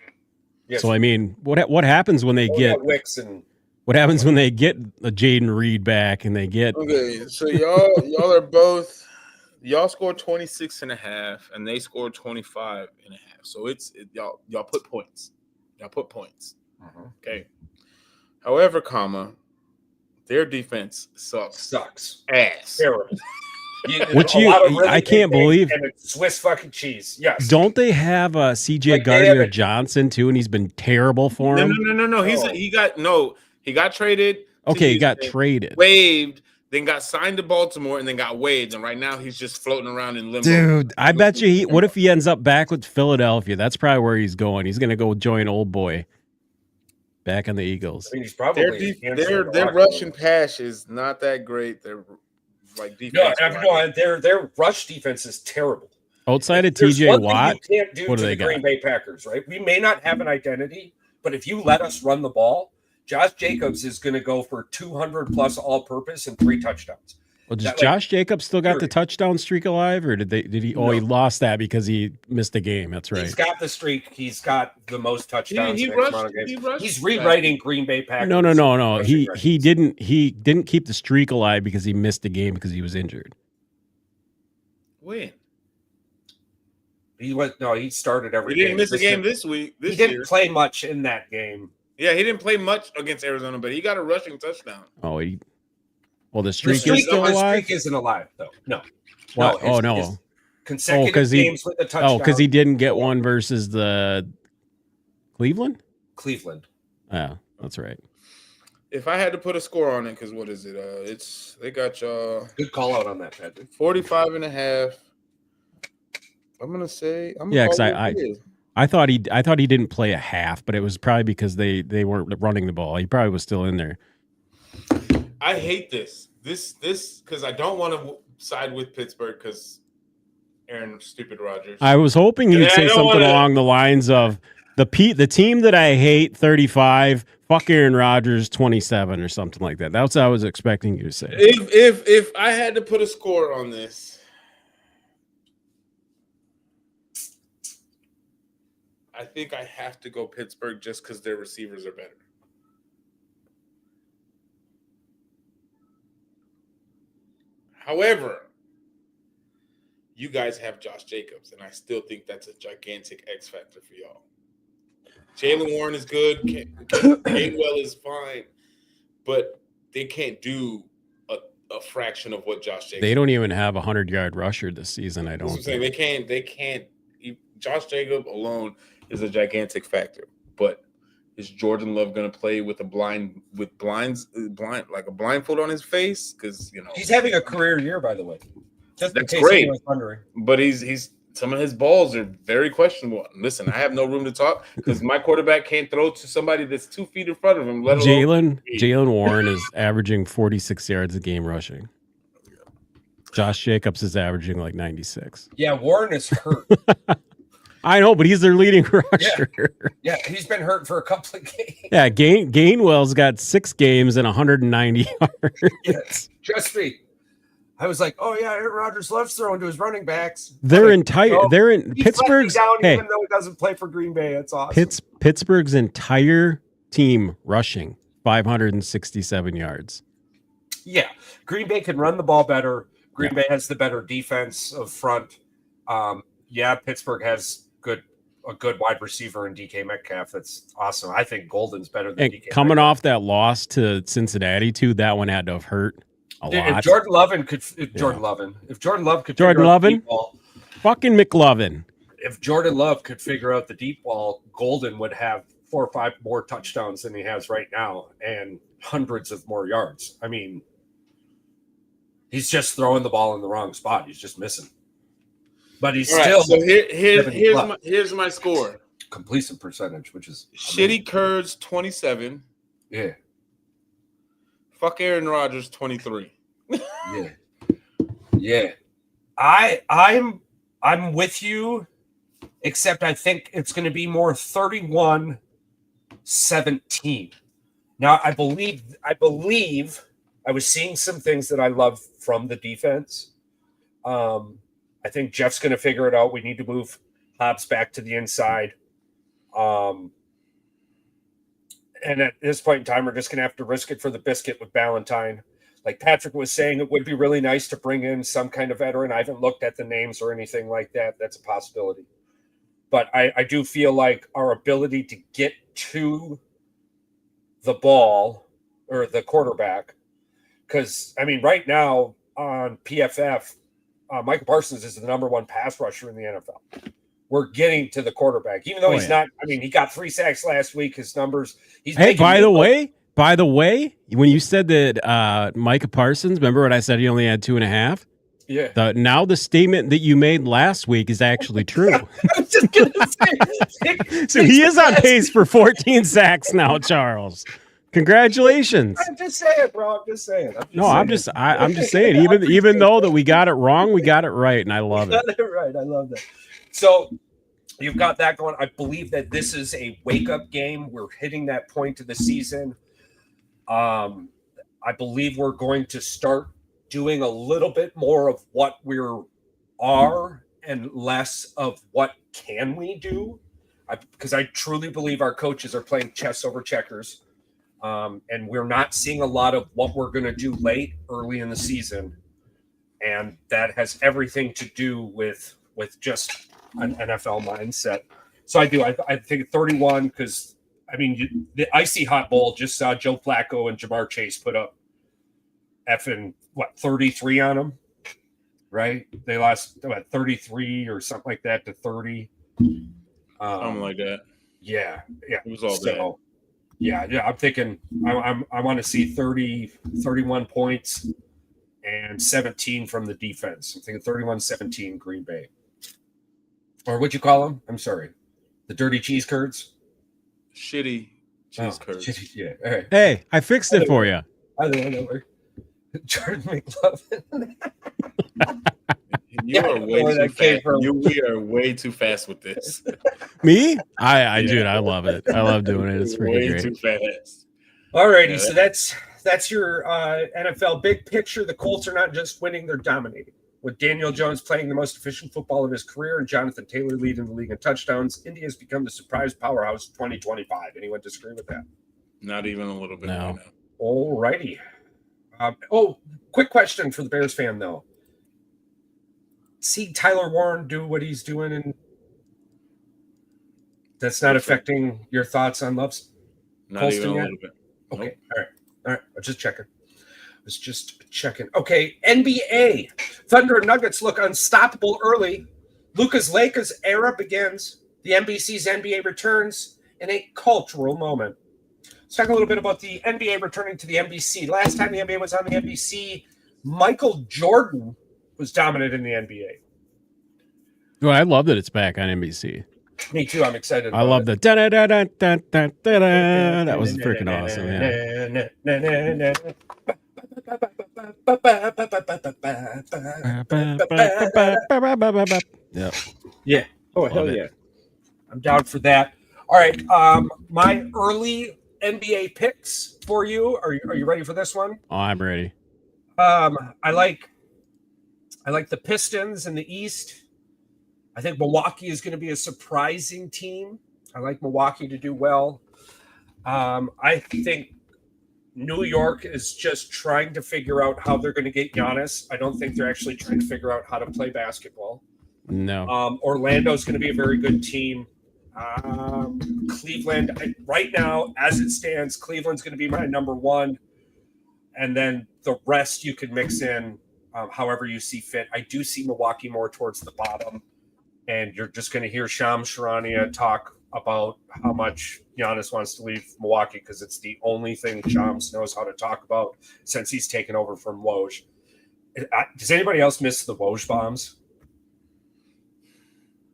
Yes. So I mean, what happens when they get Wicks and what happens when they get a Jaden Reed back and they get so y'all are both y'all scored 26.5 and they scored 25.5. So y'all put points. Y'all put points. Okay. However, their defense sucks ass. Terrible. I can't believe. And it's Swiss fucking cheese. Yes. Don't they have CJ Gardner Johnson too, and he's been terrible for him? No. He got traded. Okay, he got traded. Waived, then got signed to Baltimore, and then got waived, and right now he's just floating around in limbo. Dude, I bet you what if he ends up back with Philadelphia? That's probably where he's going. He's going to go join old boy. Back on the Eagles. I mean, he's probably their Russian pass is not that great. They're like defense. No, their rush defense is terrible. Outside of TJ Watt, you can't do what to the Green Bay Packers, right? We may not have an identity, but if you let us run the ball, Josh Jacobs is going to go for 200 plus all-purpose and 3 touchdowns. Well, does Josh Jacobs still got the touchdown streak alive, or did he? Oh, he lost that because he missed a game. That's right. He's got the streak. He's got the most touchdowns. He's rewriting Green Bay Packers. No. He didn't keep the streak alive because he missed a game because he was injured. When? He started every game. He didn't miss a game this week. He didn't play much in that game. Yeah, he didn't play much against Arizona, but he got a rushing touchdown. Oh, the streak is still alive? The streak isn't alive, though. No. What? No. Consecutive games with the touchdown. Oh, because he didn't get one versus the Cleveland? Cleveland. Oh, that's right. If I had to put a score on it, because what is it? They got y'all. Good call out on that, Patrick. 45.5. I'm gonna say. Because I thought he didn't play a half, but it was probably because they weren't running the ball. He probably was still in there. I hate this because I don't want to side with Pittsburgh because Aaron stupid Rodgers. I was hoping you'd say something along the lines of the team that I hate 35, fuck Aaron Rodgers 27 or something like that. That's what I was expecting you to say. If I had to put a score on this, I think I have to go Pittsburgh just because their receivers are better. However, you guys have Josh Jacobs, and I still think that's a gigantic X factor for y'all. Jalen Warren is good. Gainwell is fine, but they can't do a fraction of what Josh Jacobs. They don't even have a 100-yard rusher this season. I That's what don't I'm saying. think. They can't. Josh Jacobs alone is a gigantic factor. But is Jordan Love going to play with a blind like a blindfold on his face? Because he's having a career year, by the way. Just in that's case great. anyone's wondering. But he's some of his balls are very questionable. Listen, I have no room to talk because my quarterback can't throw to somebody that's 2 feet in front of him. Let alone Jalen Warren is averaging 46 yards a game rushing. Josh Jacobs is averaging like 96. Yeah, Warren is hurt. I know, but he's their leading rusher. Yeah, he's been hurt for a couple of games. Yeah, Gainwell's got 6 games and 190 yards. Yes, trust me. I was like, oh yeah, Aaron Rodgers loves throwing to his running backs. They're in Pittsburgh's down hey, even though he doesn't play for Green Bay. That's awesome. Pittsburgh's entire team rushing 567 yards. Yeah, Green Bay can run the ball better. Green Bay has the better defense of front. Pittsburgh has a good wide receiver in DK Metcalf. That's awesome. I think Golden's better than DK coming Metcalf. Off that loss to Cincinnati too, that one had to have hurt a lot. If Jordan Love could figure out the deep ball, fucking McLovin. If Jordan Love could figure out the deep ball, Golden would have 4 or 5 more touchdowns than he has right now and hundreds of more yards. I mean, he's just throwing the ball in the wrong spot. He's just missing. But he's still. So here's my score. Completion percentage, which is Shitty Kurds 27. Yeah. Fuck Aaron Rodgers 23. Yeah. Yeah. I'm with you, except I think it's going to be more 31-17. Now I believe I was seeing some things that I love from the defense. I think Jeff's going to figure it out. We need to move Hobbs back to the inside. And at this point in time, we're just going to have to risk it for the biscuit with Ballantyne. Like Patrick was saying, it would be really nice to bring in some kind of veteran. I haven't looked at the names or anything like that. That's a possibility. But I do feel like our ability to get to the ball or the quarterback, because, I mean, right now on PFF, Michael Parsons is the number 1 pass rusher in the NFL. We're getting to the quarterback, even though he's not. I mean, he got 3 sacks last week. His numbers. By the way, when you said that Micah Parsons, remember what I said? He only had 2.5. Yeah. Now the statement that you made last week is actually true. I was just gonna say. So he is on pace for 14 sacks now, Charles. Congratulations. I'm just saying, bro. I'm just saying. I'm just saying. Even though that we got it wrong, we got it right, and I love it. Right. I love that. So you've got that going. I believe that this is a wake-up game. We're hitting that point of the season. I believe we're going to start doing a little bit more of what we are and less of what can we do. Because I truly believe our coaches are playing chess over checkers. And we're not seeing a lot of what we're going to do early in the season. And that has everything to do with just an NFL mindset. So I think 31, because, I mean, the Icy Hot Bowl just saw Joe Flacco and Jamar Chase put up 33 on them, right? They lost 33 or something like that to 30. Something like that. Yeah. It was all bad. Yeah. I'm thinking I want to see 31 points and 17 from the defense. I'm thinking 31-17 Green Bay. Or what'd you call them? I'm sorry. The dirty cheese curds? Shitty cheese curds. Yeah. All right. Hey, I fixed it for you. I don't know. Jordan McLovin. You are way too fast. We are way too fast with this. Me? Dude, I love it. I love doing it. It's pretty great. Way too fast. Alrighty, so that's your NFL big picture. The Colts are not just winning; they're dominating. With Daniel Jones playing the most efficient football of his career and Jonathan Taylor leading the league in touchdowns, India has become the surprise powerhouse of 2025. Anyone disagree with that? Not even a little bit. No. Right Alrighty. Quick question for the Bears fan though. See Tyler Warren do what he's doing, and That's not affecting your thoughts on Love's Not Colston even a yet? little bit. Okay. Nope. All right. I'm just checking. Okay. NBA. Thunder and Nuggets look unstoppable early. Luka's Lakers era begins. The NBC's NBA returns in a cultural moment. Let's talk a little bit about the NBA returning to the NBC. Last time the NBA was on the NBC, Michael Jordan was dominant in the NBA. Well, I love that it's back on NBC. Me too. I'm excited. I love the da-da-da-da-da-da-da. That was freaking awesome. Yeah. Yeah. Oh, hell Love it. yeah. I'm down for that. All right. My early NBA picks for you. Are you ready for this one? Oh, I'm ready. I like the Pistons in the East. I think Milwaukee is going to be a surprising team. I like Milwaukee to do well. I think New York is just trying to figure out how they're going to get Giannis. I don't think they're actually trying to figure out how to play basketball. No. Orlando's going to be a very good team. Cleveland, right now, as it stands, Cleveland's going to be my number one. And then the rest you can mix in however you see fit. I do see Milwaukee more towards the bottom. And you're just going to hear Shams Charania talk about how much Giannis wants to leave Milwaukee because it's the only thing Shams knows how to talk about since he's taken over from Woj. Does anybody else miss the Woj bombs?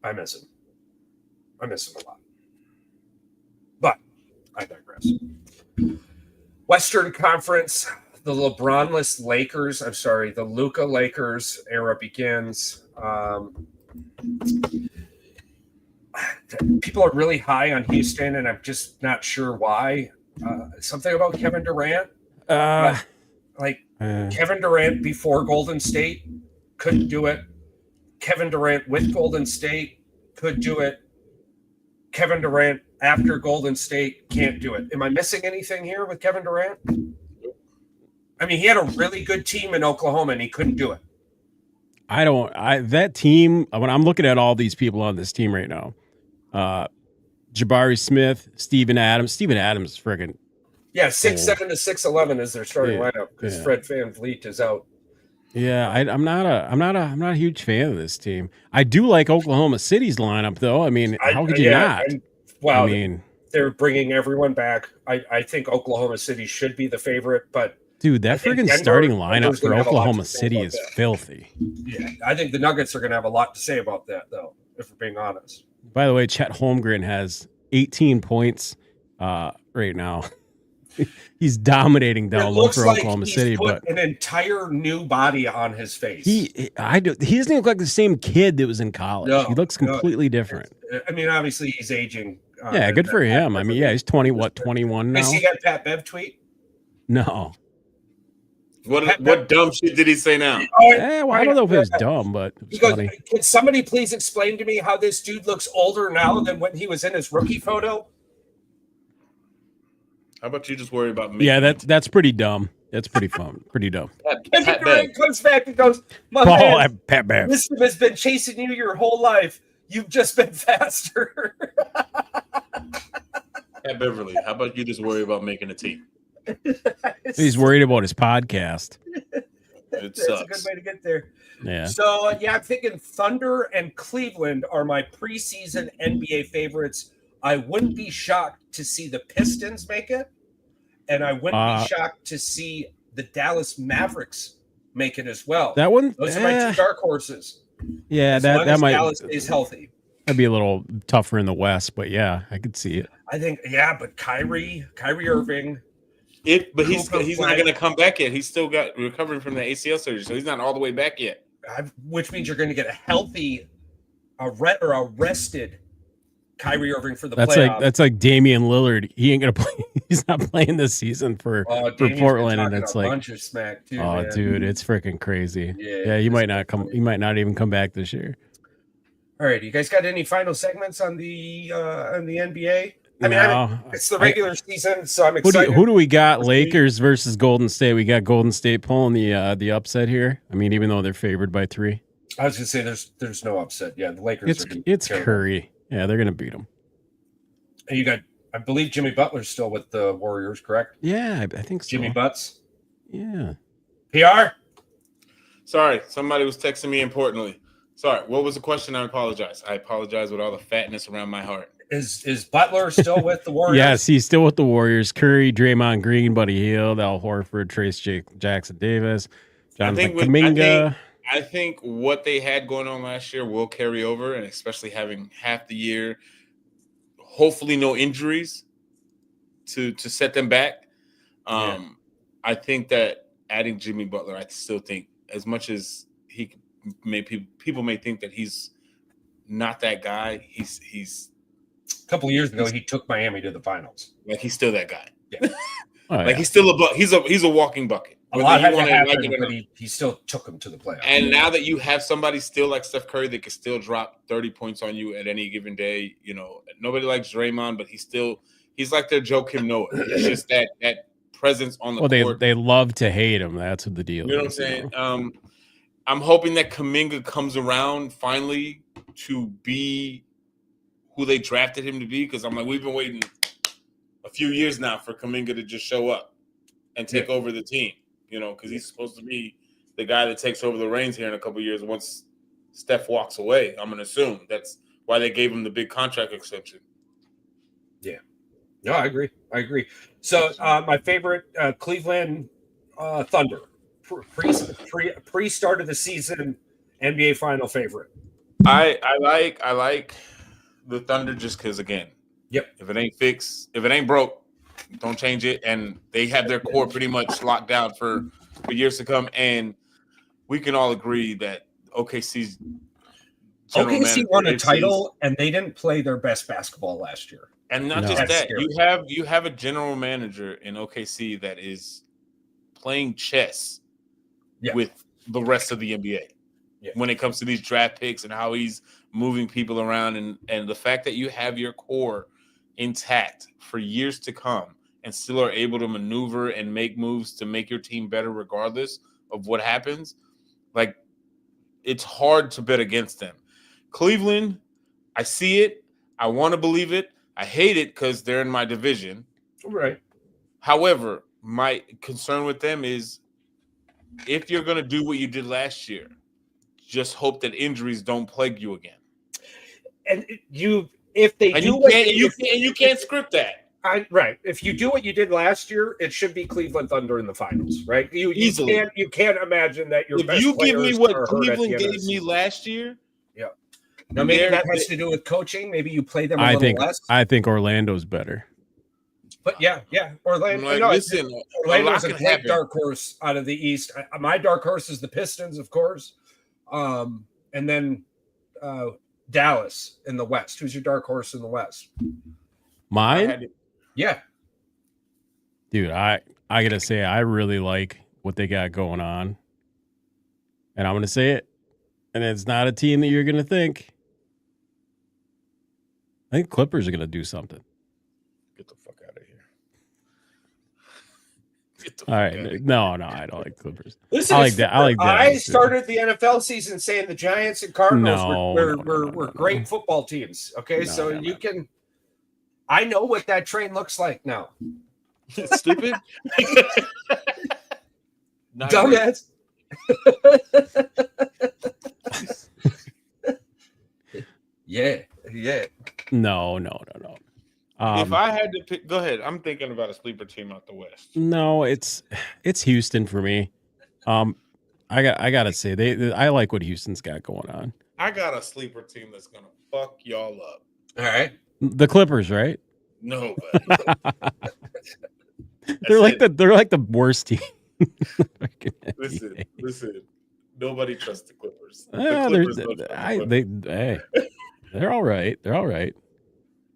I miss him. I miss him a lot. But I digress. Western Conference, the LeBron-less Lakers, the Luka Lakers era begins. People are really high on Houston, and I'm just not sure why. Something about Kevin Durant. Kevin Durant before Golden State couldn't do it. Kevin Durant with Golden State could do it. Kevin Durant after Golden State can't do it. Am I missing anything here with Kevin Durant? I mean, he had a really good team in Oklahoma, and he couldn't do it. That team, when I'm looking at all these people on this team right now, Jabari Smith, Steven Adams is freaking. Yeah, 6'7" to 6'11" is their starting lineup because Fred VanVleet is out. Yeah, I'm not a huge fan of this team. I do like Oklahoma City's lineup, though. I mean, how could you not? They're bringing everyone back. I think Oklahoma City should be the favorite, but dude, that freaking starting lineup for Oklahoma City is filthy. Yeah, I think the Nuggets are going to have a lot to say about that, though, if we're being honest. By the way, Chet Holmgren has 18 points right now. He's dominating down low for Oklahoma City, but an entire new body on his face. He doesn't look like the same kid that was in college. No, he looks completely different. I mean, obviously he's aging. Yeah, good for him. I mean, yeah, he's 21 now. Did you see that Pat Bev tweet? No. What dumb shit did he say now? I don't know if it was dumb, but it was funny. Can somebody please explain to me how this dude looks older now than when he was in his rookie photo? How about you just worry about me? Yeah, that's pretty dumb. That's pretty fun. Pretty dumb. Pat Durant comes back and goes, Pat Bev. This has been chasing you your whole life. You've just been faster. Pat Beverly, how about you just worry about making a team? He's worried about his podcast. That's a good way to get there. Yeah. So, I'm thinking Thunder and Cleveland are my preseason NBA favorites. I wouldn't be shocked to see the Pistons make it, and I wouldn't be shocked to see the Dallas Mavericks make it as well. Those are my two dark horses. Yeah, that might. Dallas is healthy. That'd be a little tougher in the West, but yeah, I could see it. I think, but Kyrie Irving. He's not going to come back yet. He's still recovering from the ACL surgery, so he's not all the way back yet. Which means you're going to get a healthy, rested Kyrie Irving for the playoffs. That's like Damian Lillard. He ain't going to play. He's not playing this season for Portland, and it's like bunch of smack too. Oh, man. Dude, it's freaking crazy. Yeah, he might not come. He might not even come back this year. All right, you guys got any final segments on the NBA? I mean, it's the regular season, so I'm excited. Who do we got? Lakers versus Golden State. We got Golden State pulling the upset here. I mean, even though they're favored by 3. I was gonna say there's no upset. Yeah, the Lakers. It's Curry. Yeah, they're gonna beat them. And you got, I believe Jimmy Butler's still with the Warriors, correct? Yeah, I think so. Jimmy Butts. Yeah. PR. Sorry, somebody was texting me importantly. Sorry, what was the question? I apologize. I apologize with all the fatness around my heart. Is Butler still with the Warriors? Yes, he's still with the Warriors. Curry, Draymond Green, Buddy Hield, Al Horford, Trace Jackson Davis, Jonathan Kuminga. I think what they had going on last year will carry over, and especially having half the year, hopefully no injuries to set them back. I think that adding Jimmy Butler, I still think, as much as people may think that he's not that guy, he's a couple of years ago he took Miami to the finals. Like he's still that guy. Yeah. He's still he's a walking bucket. A lot had to happen, but he still took him to the playoffs. And now that you have somebody still like Steph Curry that can still drop 30 points on you at any given day, nobody likes Draymond, but he's like their Joakim Noah. It's just that presence on the court. They love to hate him. That's what the deal is. You know what I'm saying? I'm hoping that Kuminga comes around finally to be who they drafted him to be, because I'm like, we've been waiting a few years now for Kuminga to just show up and take over the team, because he's supposed to be the guy that takes over the reins here in a couple of years once Steph walks away. I'm going to assume that's why they gave him the big contract extension. Yeah. No, I agree. So my favorite Cleveland Thunder, pre-start of the season, NBA final favorite. I like the Thunder just because, again, if it ain't fixed, if it ain't broke, don't change it. And they have their core pretty much locked down for years to come. And we can all agree that OKC won a title, and they didn't play their best basketball last year. And not just that, you have a general manager in OKC that is playing chess with the rest of the NBA when it comes to these draft picks and how he's moving people around, and the fact that you have your core intact for years to come and still are able to maneuver and make moves to make your team better regardless of what happens. Like, it's hard to bet against them. Cleveland, I see it. I want to believe it. I hate it because they're in my division. Right. However, my concern with them is if you're going to do what you did last year, just hope that injuries don't plague you again. And you can't script that. Right. If you do what you did last year, it should be Cleveland Thunder in the finals, right? Easily. You can't imagine that your if you give me what Cleveland gave me last year. Yeah. Now maybe that has to do with coaching. Maybe you play them a little less. I think Orlando's better. But Orlando. Orlando's a great dark horse out of the East. My dark horse is the Pistons, of course, and then Dallas in the West. Who's your dark horse in the West? Mine? Yeah. Dude, I gotta say, I really like what they got going on. And I'm gonna say it. And it's not a team that you're gonna think. I think Clippers are gonna do something. Get the fuck out of here. All right. No, I don't like Clippers. Listen, I like that. I started the NFL season saying the Giants and Cardinals were great football teams. Okay, you can. I know what that train looks like now. Stupid. Dumbass. Yeah. No. If I had to pick, go ahead. I'm thinking about a sleeper team out the West. No, it's Houston for me. I gotta say I like what Houston's got going on. I got a sleeper team that's gonna fuck y'all up. All right. The Clippers, right? No, but they're like the worst team. Listen. Nobody trusts the Clippers. They're all right. They're all right.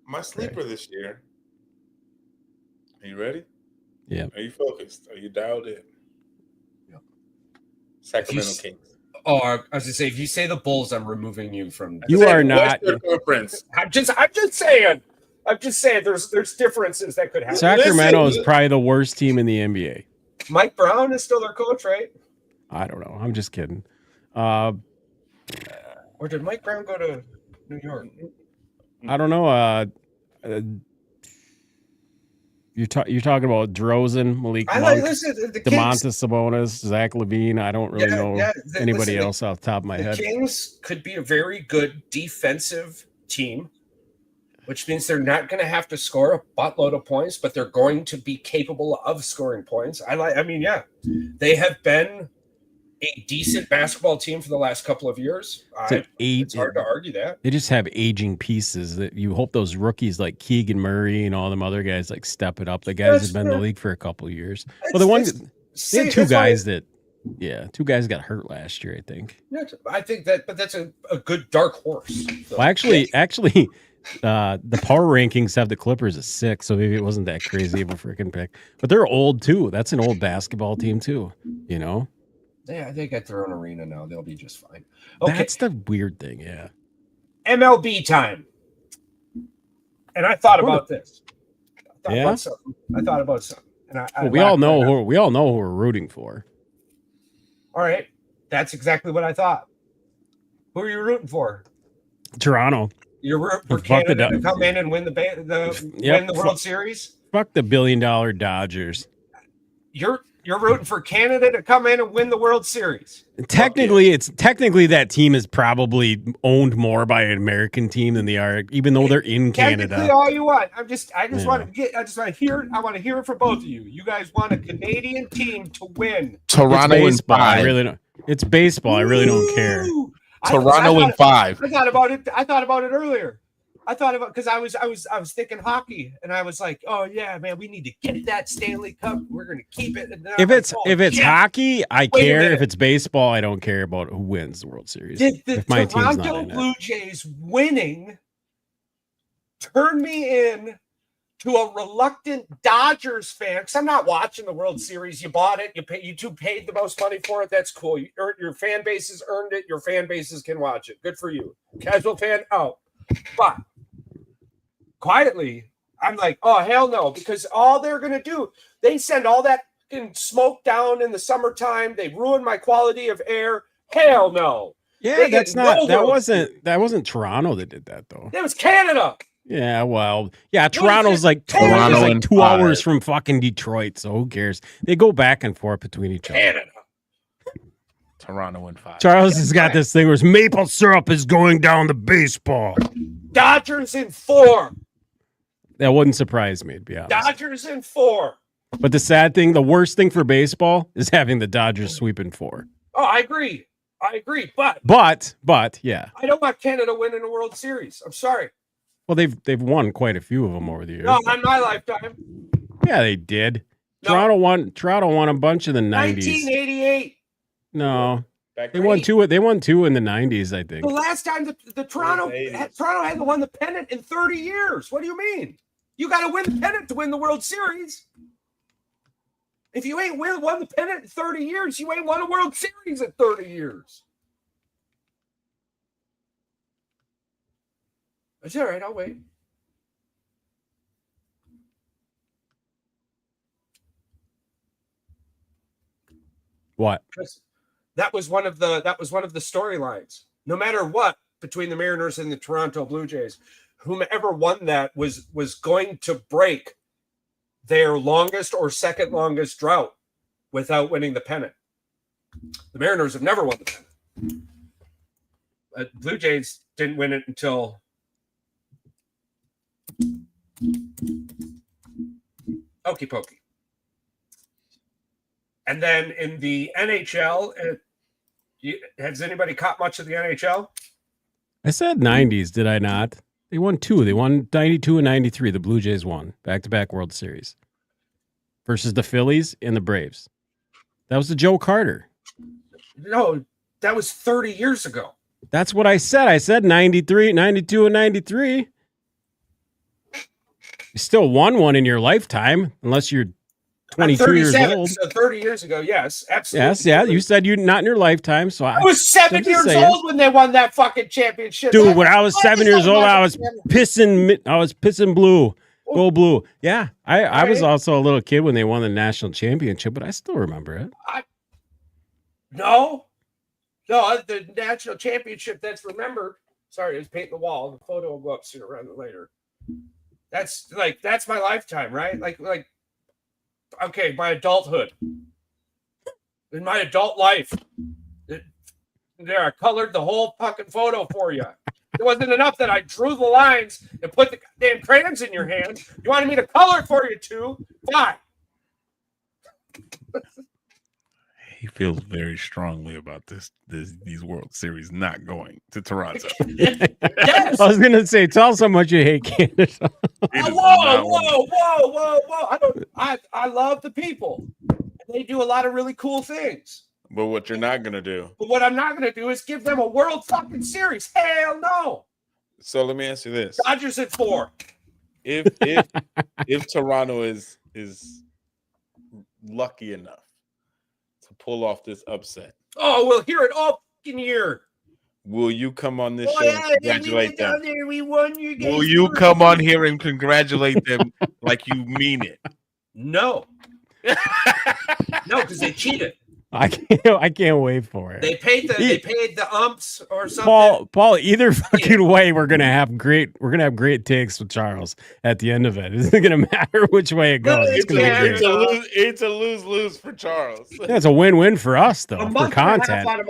My sleeper this year. Are you ready? Yeah. Are you focused? Are you dialed in? Yeah. Sacramento Kings. Oh, I was gonna say, if you say the Bulls, I'm removing you from. You are not. Conference. I'm just saying. There's differences that could happen. Sacramento is probably the worst team in the NBA. Mike Brown is still their coach, right? I don't know. I'm just kidding. Or did Mike Brown go to New York? I don't know. You're talking about Drozen, Malik I Monk, like listen. The DeMontis Kings, Sabonis, Zach LaVine. I don't really know anybody listen, else off the top of my the head. Kings could be a very good defensive team, which means they're not going to have to score a buttload of points, but they're going to be capable of scoring points. They have been a decent basketball team for the last couple of years. It's hard to argue that. They just have aging pieces that you hope those rookies like Keegan Murray and all them other guys like step it up. The guys have been in the league for a couple of years. Well, they had two guys got hurt last year, I think. I think that, but that's a good dark horse. So. Well, actually, the power rankings have the Clippers at 6, so maybe it wasn't that crazy of a freaking pick. But they're old too. That's an old basketball team too, you know? Yeah, they got their own arena now. They'll be just fine. Okay. That's the weird thing, yeah. MLB time. And I thought about this. I thought about something. And we all know who we're rooting for. All right. That's exactly what I thought. Who are you rooting for? Toronto. You're rooting for Canada to come in and win the World Series? Fuck the $1 billion Dodgers. You're rooting for Canada to come in and win the World Series. Technically, that team is probably owned more by an American team than they are, even though they're in Canada. Technically, all you want. I just want to hear it. I want to hear it from both of you. You guys want a Canadian team to win. Toronto in 5. I really don't. It's baseball. I really don't care. Toronto in 5. I thought about it earlier. Because I was thinking hockey, and I was like, oh yeah, man, we need to get that Stanley Cup. We're gonna keep it. If it's hockey, I care. If it's baseball, I don't care about who wins the World Series. The Toronto Blue Jays winning turned me in to a reluctant Dodgers fan, because I'm not watching the World Series. You bought it. You two paid the most money for it. That's cool. Your fan base has earned it. Your fan bases can watch it. Good for you. Casual fan out. But quietly, I'm like, oh, hell no, because all they're going to do, they send all that smoke down in the summertime. They ruin my quality of air. Hell no. Yeah, that wasn't Toronto that did that, though. It was Canada. Yeah, well, yeah, Toronto's like 2 hours from fucking Detroit, so who cares? They go back and forth between each other. Canada. Toronto in 5. Charles has got this thing where maple syrup is going down the baseball. Dodgers in 4. That wouldn't surprise me, to be honest. Dodgers in 4. But the worst thing for baseball is having the Dodgers sweep in 4. Oh, I agree. But yeah. I don't want Canada winning a World Series. I'm sorry. Well, they've won quite a few of them over the years. No, not my lifetime. Yeah, they did. No. Toronto won a bunch in the 90s. 1988. No. They won two in the 90s, I think. The last time the Toronto hadn't won the pennant in 30 years. What do you mean? You got to win the pennant to win the World Series. If you ain't won the pennant in 30 years, you ain't won a World Series in 30 years. It's all right. I'll wait. What? That was one of the storylines. No matter what, between the Mariners and the Toronto Blue Jays, whomever won that was going to break their longest or second longest drought without winning the pennant. The Mariners have never won the pennant. Blue Jays didn't win it until Okey pokey. And then in the NHL, has anybody caught much of the NHL? I said 90s, did I not? They won 2. They won 92 and 93. The Blue Jays won back-to-back World Series versus the Phillies and the Braves. That was the Joe Carter. No, that was 30 years ago. That's what I said. I said 93, 92, and 93. You still won one in your lifetime, unless you're 22 years old. So 30 years ago, yes, absolutely. Yes, yeah. You said you're not in your lifetime, so I was 7 years old when they won that fucking championship. Dude, when I was 7 years old, I was pissing blue. Go blue. Yeah, I was also a little kid when they won the national championship, but I still remember it. No, the national championship that's remembered. Sorry, I was painting the wall. The photo will go up sooner rather than later. That's my lifetime, right? Like, okay, my adulthood. In my adult life, there I colored the whole fucking photo for you. It wasn't enough that I drew the lines and put the damn crayons in your hand. You wanted me to color it for you too? Fine. He feels very strongly about these World Series not going to Toronto. Yes. I was gonna say, tell us how much you hate Canada. Whoa! I love the people. They do a lot of really cool things. But what you're not gonna do. But what I'm not gonna do is give them a World fucking Series. Hell no. So let me ask you this: Dodgers at 4. If Toronto is lucky enough to pull off this upset, Oh, we'll hear it all fucking year. will you come on this show and congratulate them? We won your game. Will you come on here and congratulate them like you mean it? No. No, because they cheated. I can't wait for it. They paid the umps or something. Paul, either fucking way, we're gonna have great takes with Charles at the end of it. It's gonna matter which way it goes. It's gonna be great. It's a lose for Charles. Yeah, it's a win-win for us though. A For month and a half content. out of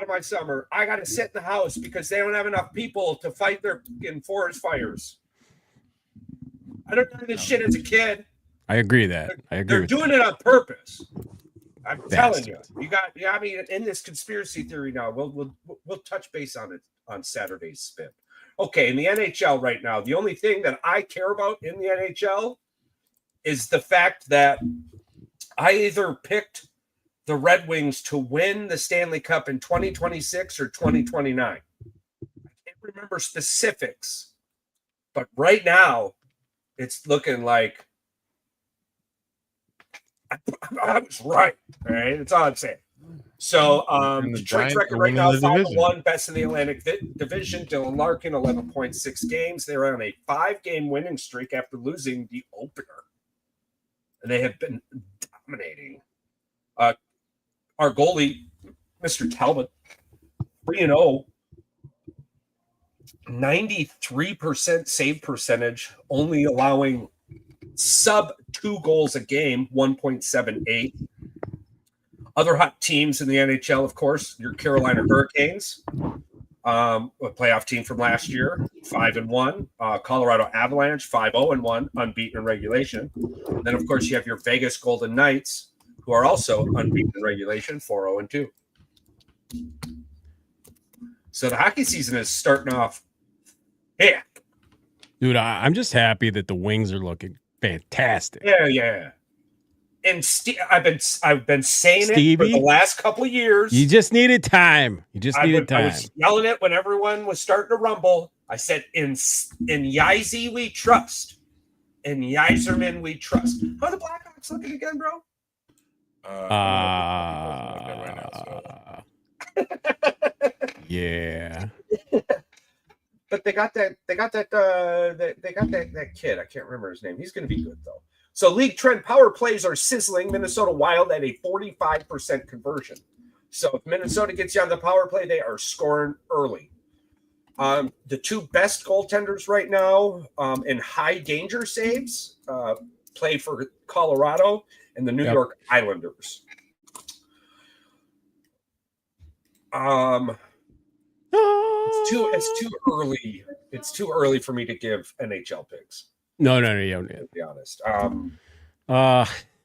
my summer. I got to sit in the house because they don't have enough people to fight their fucking forest fires. I don't know this shit as a kid. I agree that. They're doing it on purpose. I'm telling you, you got me in this conspiracy theory now. We'll touch base on it on Saturday's spin. Okay, in the NHL right now, the only thing that I care about in the NHL is the fact that I either picked the Red Wings to win the Stanley Cup in 2026 or 2029. I can't remember specifics, but right now it's looking like I was right. All right, that's all I'm saying. So, Detroit's record right now, 5-1, best in the Atlantic Division. Dylan Larkin, 11.6 games. They're on a 5-game winning streak after losing the opener, and they have been dominating. Our goalie, Mr. Talbot, 3-0, 93% save percentage, only allowing sub 2 goals a game, 1.78. Other hot teams in the NHL, of course, your Carolina Hurricanes, a playoff team from last year, 5-1. Colorado Avalanche, 5-0-1, unbeaten in regulation. And then, of course, you have your Vegas Golden Knights, who are also unbeaten in regulation, 4-0-2. So the hockey season is starting off. Yeah, Dude, I'm just happy that the Wings are looking fantastic. Yeah. And I've been saying Stevie? it for the last couple of years. You just needed time. I was yelling it when everyone was starting to rumble. I said, in Yzerman we trust. In Yzerman we trust. How are the Blackhawks looking again, bro? Yeah. But they got that kid. I can't remember his name. He's going to be good though. So league trend power plays are sizzling. Minnesota Wild at a 45% conversion. So if Minnesota gets you on the power play, they are scoring early. The two best goaltenders right now in high danger saves play for Colorado and the New York Islanders. It's too early. It's too early for me to give NHL picks. No. To be honest.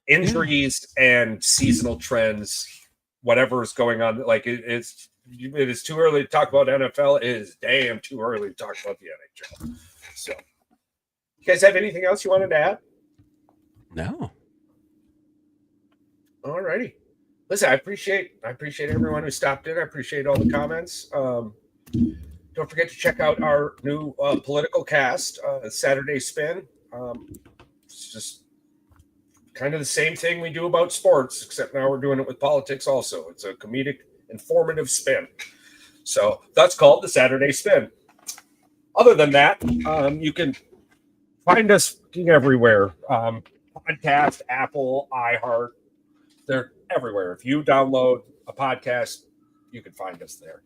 Injuries and seasonal trends, whatever is going on, like it is too early to talk about NFL. It is damn too early to talk about the NHL. So, you guys have anything else you wanted to add? No. All righty. Listen, I appreciate everyone who stopped in. I appreciate all the comments. Don't forget to check out our new political cast, Saturday Spin. It's just kind of the same thing we do about sports, except now we're doing it with politics also. It's a comedic, informative spin. So that's called the Saturday Spin. Other than that, you can find us everywhere. Podcast, Apple, iHeart. They're everywhere. If you download a podcast, you can find us there.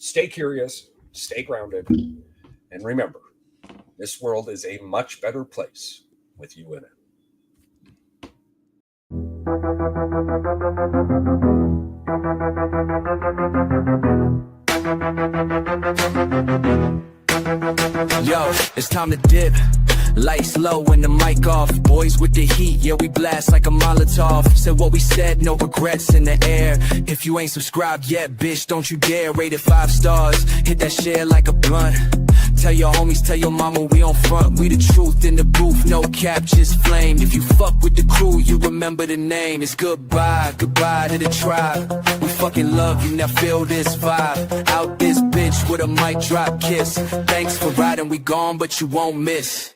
Stay curious, stay grounded, and remember, This world is a much better place with you in it. Yo, it's time to dip. Lights low and the mic off. Boys with the heat, yeah, we blast like a Molotov. Said what we said, no regrets in the air. If you ain't subscribed yet, bitch, don't you dare. Rate it 5 stars, hit that share like a blunt. Tell your homies, tell your mama we on front. We the truth in the booth, no cap, just flame. If you fuck with the crew, you remember the name. It's goodbye, goodbye to the tribe. We fucking love you, now feel this vibe. Out this bitch with a mic drop kiss. Thanks for riding, we gone, but you won't miss.